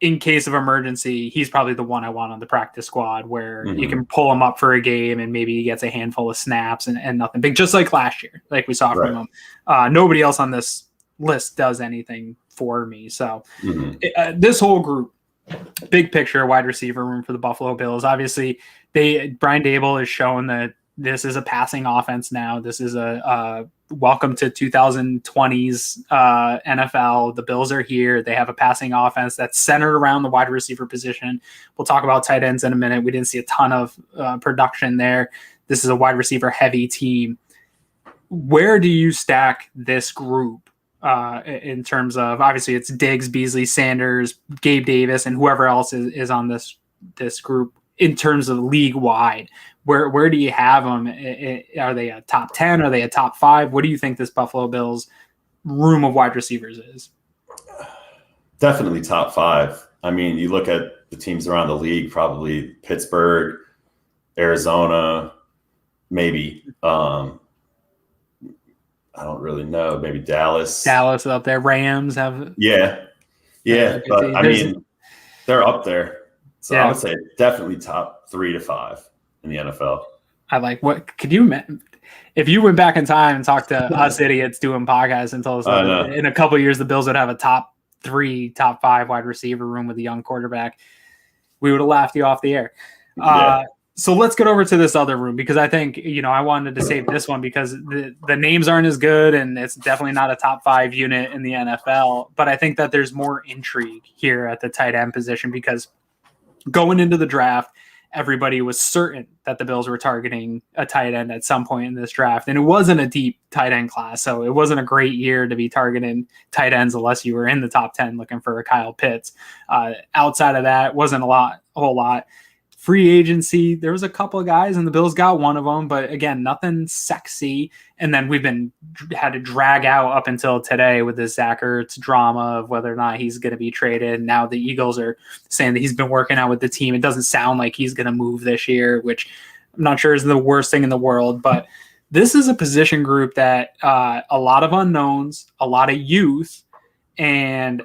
in case of emergency, he's probably the one I want on the practice squad where you can pull him up for a game and maybe he gets a handful of snaps and nothing big, just like last year, like we saw from him. Nobody else on this list does anything for me. So this whole group, big picture wide receiver room for the Buffalo Bills. Obviously, Brian Daboll has shown that this is a passing offense now. This is a welcome to 2020s NFL. The Bills are here. They have a passing offense that's centered around the wide receiver position. We'll talk about tight ends in a minute. We didn't see a ton of production there. This is a wide receiver heavy team. Where do you stack this group in terms of, obviously it's Diggs, Beasley, Sanders, Gabe Davis, and whoever else is on this group in terms of league wide? Where do you have them? Are they a top 10? Are they a top 5? What do you think this Buffalo Bills room of wide receivers is? Definitely top 5. I mean, you look at the teams around the league, probably Pittsburgh, Arizona, maybe. I don't really know. Maybe Dallas. Dallas up there. Rams have. Yeah. But I mean, they're up there. So I would say definitely top 3 to 5 in the NFL. I like what could you if you went back in time and talked to us idiots doing podcasts and told us in a couple of years the Bills would have a top 3, top 5 wide receiver room with a young quarterback, we would have laughed you off the air. So let's get over to this other room, because I think, I wanted to save this one because the names aren't as good and it's definitely not a top 5 unit in the NFL. But I think that there's more intrigue here at the tight end position, because going into the draft, everybody was certain that the Bills were targeting a tight end at some point in this draft. And it wasn't a deep tight end class, so it wasn't a great year to be targeting tight ends unless you were in the top 10 looking for a Kyle Pitts. Outside of that, wasn't a whole lot. Free agency, there was a couple of guys, and the Bills got one of them, but again, nothing sexy. And then we've had to drag out up until today with the Zach Ertz drama of whether or not he's going to be traded. Now the Eagles are saying that he's been working out with the team. It doesn't sound like he's going to move this year, which I'm not sure is the worst thing in the world. But this is a position group that a lot of unknowns, a lot of youth, and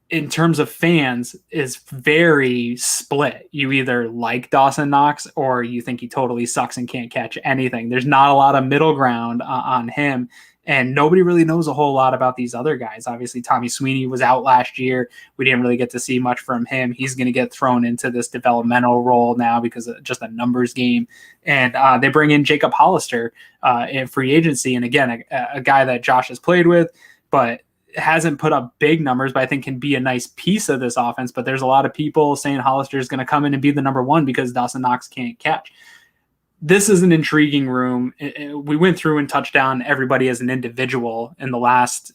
in terms of fans, is very split. You either like Dawson Knox or you think he totally sucks and can't catch anything. There's not a lot of middle ground on him, and nobody really knows a whole lot about these other guys. Obviously, Tommy Sweeney was out last year. We didn't really get to see much from him. He's going to get thrown into this developmental role now because of just a numbers game. And they bring in Jacob Hollister in free agency. And again, a guy that Josh has played with, but hasn't put up big numbers, but I think can be a nice piece of this offense. But there's a lot of people saying Hollister is going to come in and be the number one because Dawson Knox can't catch. This is an intriguing room. We went through and touched on everybody as an individual in the last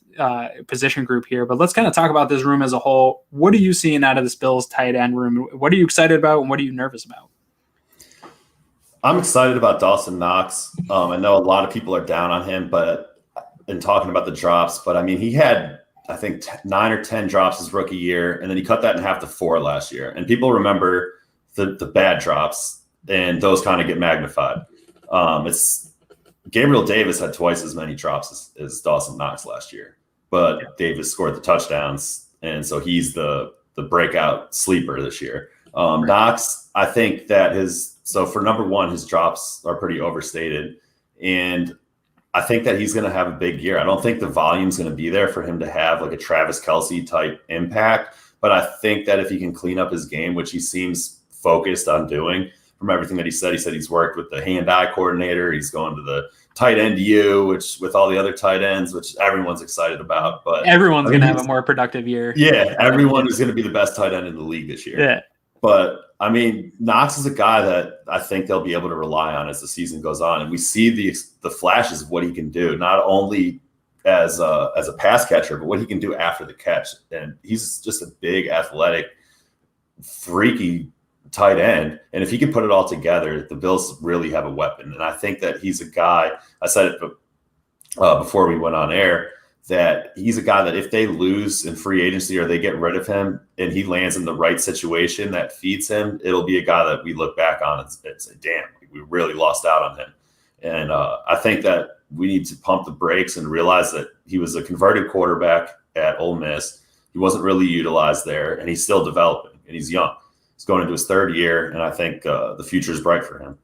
position group here, but let's kind of talk about this room as a whole. What are you seeing out of this Bills tight end room? What are you excited about and what are you nervous about? I'm excited about Dawson Knox. I know a lot of people are down on him, but in talking about the drops, but I mean, he had, I think, 9 or 10 drops his rookie year, and then he cut that in half to 4 last year. And people remember the bad drops, and those kind of get magnified. It's Gabriel Davis had twice as many drops as Dawson Knox last year, but Davis scored the touchdowns, and so he's the breakout sleeper this year. Knox, I think that for number one, his drops are pretty overstated, and I think that he's going to have a big year. I don't think the volume's going to be there for him to have like a Travis Kelce type impact, but I think that if he can clean up his game, which he seems focused on doing from everything that he said he's worked with the hand-eye coordinator. He's going to the tight end U, which with all the other tight ends, which everyone's excited about. But everyone's going to have a more productive year. Yeah, everyone is going to be the best tight end in the league this year. Yeah. But I mean, Knox is a guy that I think they'll be able to rely on as the season goes on, and we see the flashes of what he can do, not only as a pass catcher, but what he can do after the catch. And he's just a big, athletic, freaky tight end. And if he can put it all together, the Bills really have a weapon. And I think that he's a guy. I said it before we went on air, that he's a guy that if they lose in free agency or they get rid of him and he lands in the right situation that feeds him, it'll be a guy that we look back on and say, damn, we really lost out on him. And I think that we need to pump the brakes and realize that he was a converted quarterback at Ole Miss. He wasn't really utilized there, and he's still developing, and he's young. He's going into his 3rd year, and I think the future is bright for him.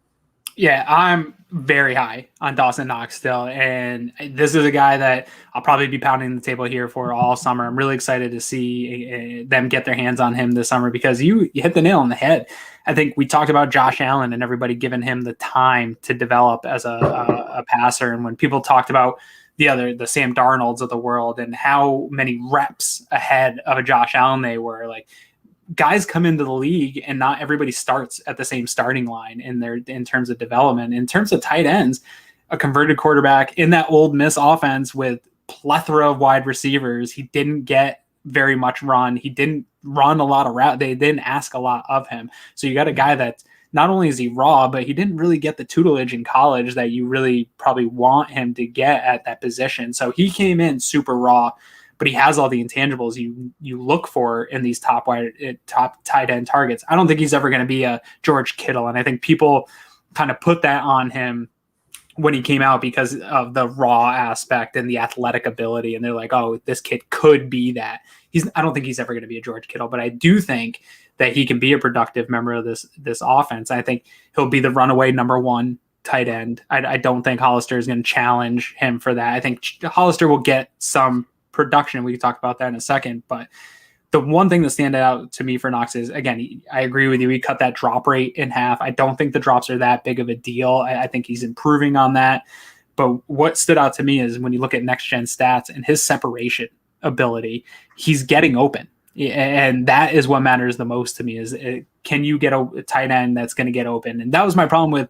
Yeah, I'm very high on Dawson Knox still, and this is a guy that I'll probably be pounding the table here for all summer. I'm really excited to see them get their hands on him this summer because you hit the nail on the head. I think we talked about Josh Allen and everybody giving him the time to develop as a passer, and when people talked about the Sam Darnolds of the world and how many reps ahead of a Josh Allen they were, like, guys come into the league and not everybody starts at the same starting line in terms of development. In terms of tight ends, a converted quarterback in that Ole Miss offense with plethora of wide receivers, he didn't get very much run. He didn't run a lot of route. They didn't ask a lot of him. So you got a guy that not only is he raw, but he didn't really get the tutelage in college that you really probably want him to get at that position. So he came in super raw, but he has all the intangibles you look for in these top tight end targets. I don't think he's ever going to be a George Kittle, and I think people kind of put that on him when he came out because of the raw aspect and the athletic ability, and they're like, oh, this kid could be that. I don't think he's ever going to be a George Kittle, but I do think that he can be a productive member of this offense. I think he'll be the runaway number one tight end. I don't think Hollister is going to challenge him for that. I think Hollister will get some production. We can talk about that in a second, but The one thing that stand out to me for Knox is, again, I agree with you. He cut that drop rate in half. I don't think the drops are that big of a deal. I think he's improving on that. But what stood out to me is when you look at next gen stats and his separation ability, he's getting open. And that is what matters the most to me is can you get a tight end that's going to get open? And that was my problem with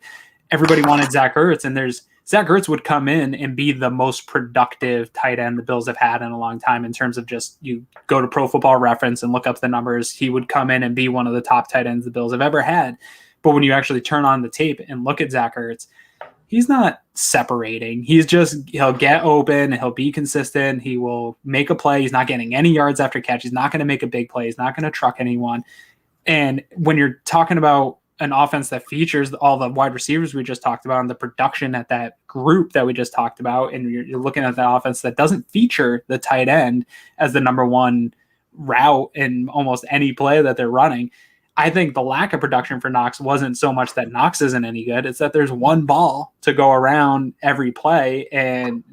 everybody wanted Zach Ertz, and Zach Ertz would come in and be the most productive tight end the Bills have had in a long time in terms of just you go to Pro Football Reference and look up the numbers. He would come in and be one of the top tight ends the Bills have ever had. But when you actually turn on the tape and look at Zach Ertz, he's not separating. He'll get open, he'll be consistent, he will make a play. He's not getting any yards after catch. He's not going to make a big play. He's not going to truck anyone. And when you're talking about an offense that features all the wide receivers we just talked about and the production at that group that we just talked about, and you're looking at the offense that doesn't feature the tight end as the number one route in almost any play that they're running, I think the lack of production for Knox wasn't so much that Knox isn't any good. It's that there's one ball to go around every play. And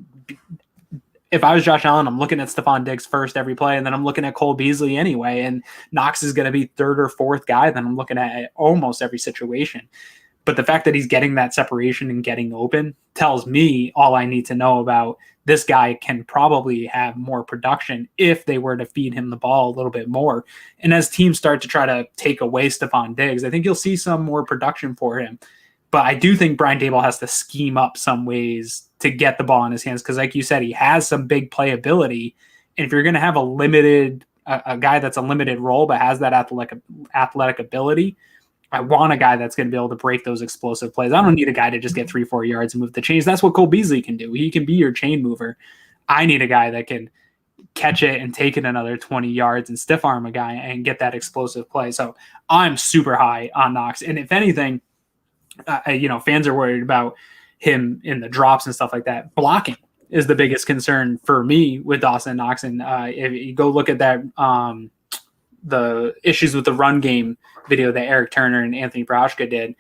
if I was Josh Allen, I'm looking at Stefon Diggs first every play, and then I'm looking at Cole Beasley anyway. And Knox is going to be third or fourth guy that I'm looking at almost every situation. But the fact that he's getting that separation and getting open tells me all I need to know about this guy can probably have more production if they were to feed him the ball a little bit more. And as teams start to try to take away Stefon Diggs, I think you'll see some more production for him. But I do think Brian Daboll has to scheme up some ways to get the ball in his hands because, like you said, he has some big playability. And if you're going to have a guy that's a limited role but has that athletic ability, I want a guy that's going to be able to break those explosive plays. I don't need a guy to just get 3-4 yards and move the chains. That's what Cole Beasley can do. He can be your chain mover. I need a guy that can catch it and take it another 20 yards and stiff arm a guy and get that explosive play. So I'm super high on Knox. And if anything, fans are worried about him in the drops and stuff like that. Blocking is the biggest concern for me with Dawson Knox. And if you go look at that, the issues with the run game video that Eric Turner and Anthony Brauchka did,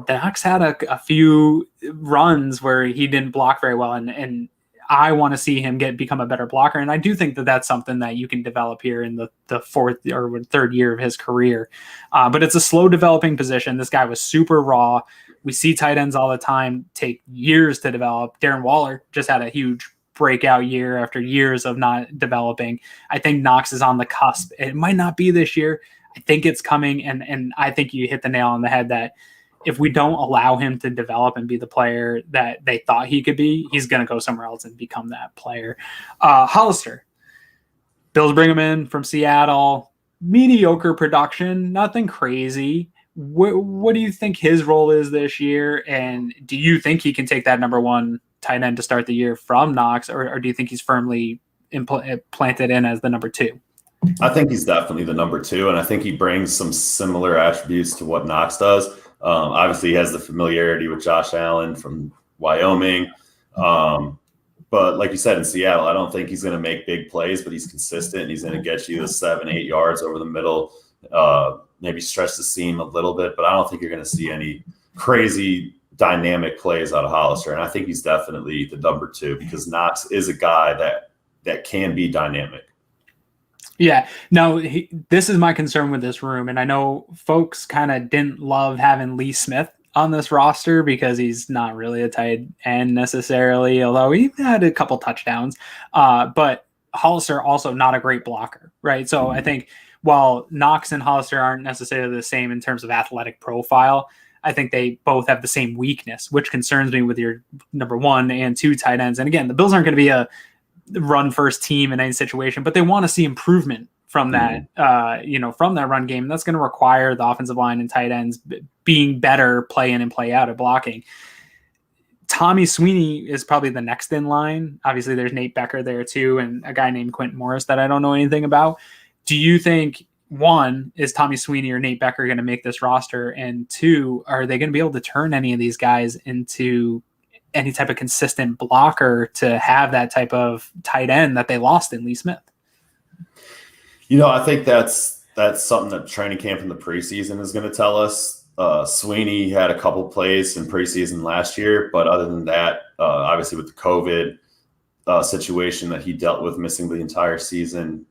Knox had a few runs where he didn't block very well. And I want to see him become a better blocker. And I do think that that's something that you can develop here in the fourth or third year of his career. But it's a slow developing position. This guy was super raw. We see tight ends all the time take years to develop. Darren Waller just had a huge breakout year after years of not developing. I think Knox is on the cusp. It might not be this year. I think it's coming. And I think you hit the nail on the head that if we don't allow him to develop and be the player that they thought he could be, he's going to go somewhere else and become that player. Hollister. Bills bring him in from Seattle. Mediocre production, nothing crazy. What do you think his role is this year? And do you think he can take that number one tight end to start the year from Knox, or do you think he's firmly planted in as the number two? I think he's definitely the number two, and I think he brings some similar attributes to what Knox does. Obviously, he has the familiarity with Josh Allen from Wyoming. But like you said, in Seattle, I don't think he's going to make big plays, but he's consistent. He's going to get you the 7-8 yards over the middle, maybe stretch the seam a little bit, but I don't think you're going to see any crazy dynamic plays out of Hollister. And I think he's definitely the number two because Knox is a guy that can be dynamic. Yeah, no, this is my concern with this room. And I know folks kind of didn't love having Lee Smith on this roster because he's not really a tight end necessarily, although he had a couple touchdowns. But Hollister also not a great blocker, right? So I think while Knox and Hollister aren't necessarily the same in terms of athletic profile, I think they both have the same weakness, which concerns me with your number one and two tight ends. And again, the Bills aren't going to be a run first team in any situation, but they want to see improvement from that, from that run game. That's going to require the offensive line and tight ends being better play in and play out at blocking. Tommy Sweeney is probably the next in line. Obviously there's Nate Becker there too. And a guy named Quentin Morris that I don't know anything about. Do you think one, is Tommy Sweeney or Nate Becker going to make this roster? And two, are they going to be able to turn any of these guys into any type of consistent blocker to have that type of tight end that they lost in Lee Smith? I think that's something that training camp in the preseason is going to tell us. Sweeney had a couple plays in preseason last year, but other than that, obviously with the COVID, situation that he dealt with missing the entire season.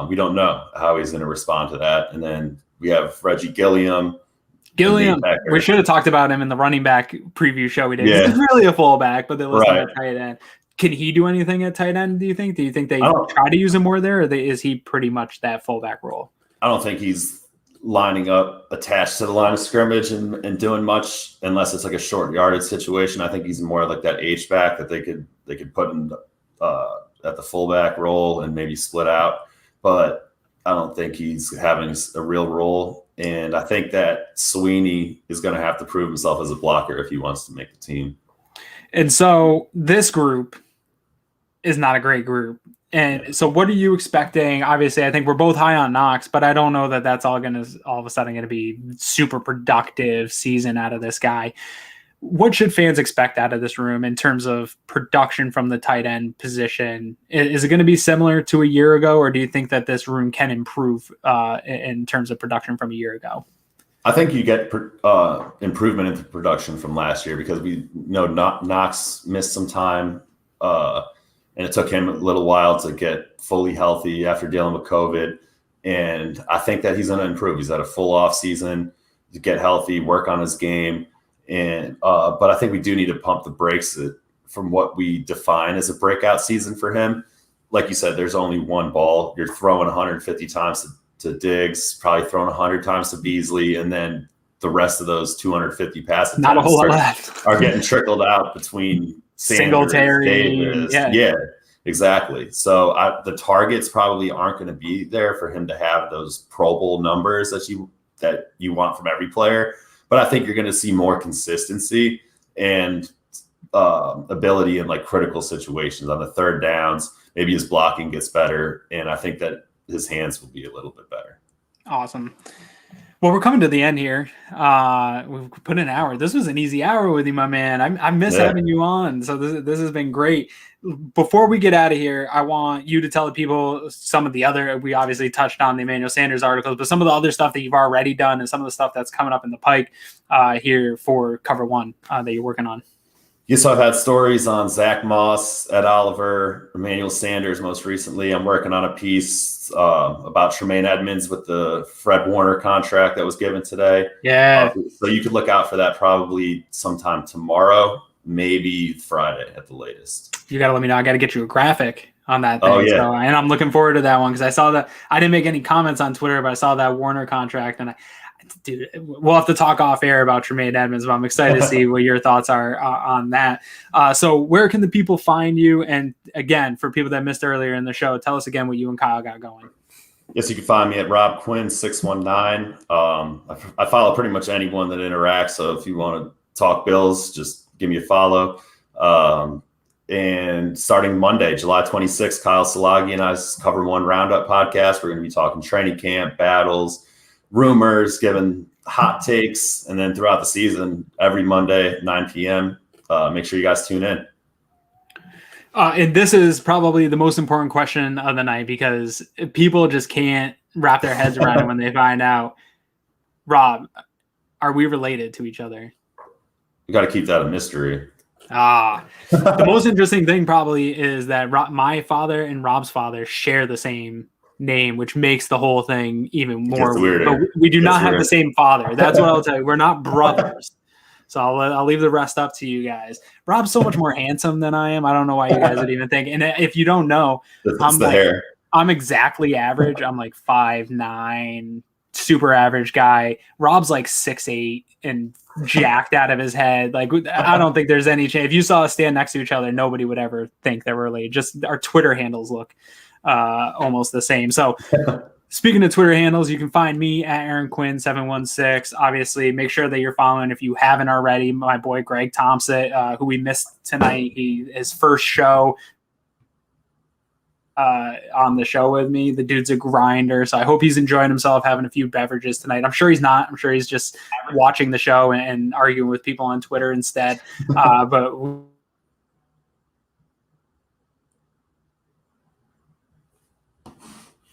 We don't know how he's going to respond to that. And then we have Reggie Gilliam. We should have talked about him in the running back preview show we did. Yeah. He's really a fullback, but they listed him at tight end. Can he do anything at tight end, do you think? Do you think they try to use him more there, or is he pretty much that fullback role? I don't think he's lining up attached to the line of scrimmage and doing much unless it's like a short yardage situation. I think he's more like that H-back that they could put in at the fullback role and maybe split out. But I don't think he's having a real role. And I think that Sweeney is going to have to prove himself as a blocker if he wants to make the team. And so this group is not a great group. And so what are you expecting? Obviously, I think we're both high on Knox, but I don't know that that's all of a sudden going to be super productive season out of this guy. What should fans expect out of this room in terms of production from the tight end position? Is it going to be similar to a year ago, or do you think that this room can improve in terms of production from a year ago? I think you get improvement in the production from last year because we know Knox missed some time, and it took him a little while to get fully healthy after dealing with COVID. And I think that he's going to improve. He's had a full off season to get healthy, work on his game. And but I think we do need to pump the brakes from what we define as a breakout season for him. Like you said, there's only one ball. You're throwing 150 times to Diggs, probably throwing 100 times to Beasley, and then the rest of those 250 passes not a whole lot left are getting trickled out between Sanders, Davis. Yeah, exactly. So the targets probably aren't going to be there for him to have those Pro Bowl numbers that you want from every player. But I think you're going to see more consistency and ability in like critical situations on the third downs. Maybe his blocking gets better, and I think that his hands will be a little bit better. Awesome. Well, we're coming to the end here. We've put an hour. This was an easy hour with you, my man. I miss having you on. So this has been great. Before we get out of here, I want you to tell the people some of the other, we obviously touched on the Emmanuel Sanders articles, but some of the other stuff that you've already done and some of the stuff that's coming up in the pike here for Cover One that you're working on. Yes, so I've had stories on Zach Moss, Ed Oliver, Emmanuel Sanders most recently. I'm working on a piece about Tremaine Edmonds with the Fred Warner contract that was given today. Yeah. So you could look out for that probably sometime tomorrow, maybe Friday at the latest. You got to let me know. I got to get you a graphic on that thing. Oh, yeah. So, and I'm looking forward to that one because I saw that. I didn't make any comments on Twitter, but I saw that Warner contract, and dude, we'll have to talk off air about Tremaine Edmonds, but I'm excited to see what your thoughts are on that. So where can the people find you? And again, for people that missed earlier in the show, tell us again what you and Kyle got going. Yes, you can find me at Rob Quinn 619. I follow pretty much anyone that interacts. So if you want to talk Bills, just give me a follow. And starting Monday, July 26th, Kyle Salagi and I's Cover One Roundup podcast. We're going to be talking training camp, battles, rumors, giving hot takes, and then throughout the season, every Monday at 9 p.m. Make sure you guys tune in. And this is probably the most important question of the night because people just can't wrap their heads around it when they find out. Rob, are we related to each other? You got to keep that a mystery. The most interesting thing probably is that my father and Rob's father share the same name, which makes the whole thing even more weird. But we do not have the same father. That's what I'll tell you. We're not brothers. So I'll leave the rest up to you guys. Rob's so much more handsome than I am. I don't know why you guys would even think. And if you don't know, I'm exactly average. I'm like 5'9", super average guy. Rob's like 6'8" and jacked out of his head. Like, I don't think there's any chance. If you saw us stand next to each other, nobody would ever think that we're related. Just our Twitter handles look almost the same. So speaking of Twitter handles, you can find me at Aaron Quinn 716. Obviously, make sure that you're following, if you haven't already, my boy Greg Thompson, who we missed tonight. His first show on the show with me. The dude's a grinder, so I hope he's enjoying himself, having a few beverages tonight. I'm sure he's not. I'm sure he's just watching the show and arguing with people on Twitter instead. But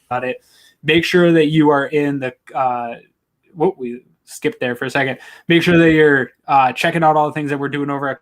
about it. Make sure that you are in the we skipped there for a second. Make sure that you're checking out all the things that we're doing over at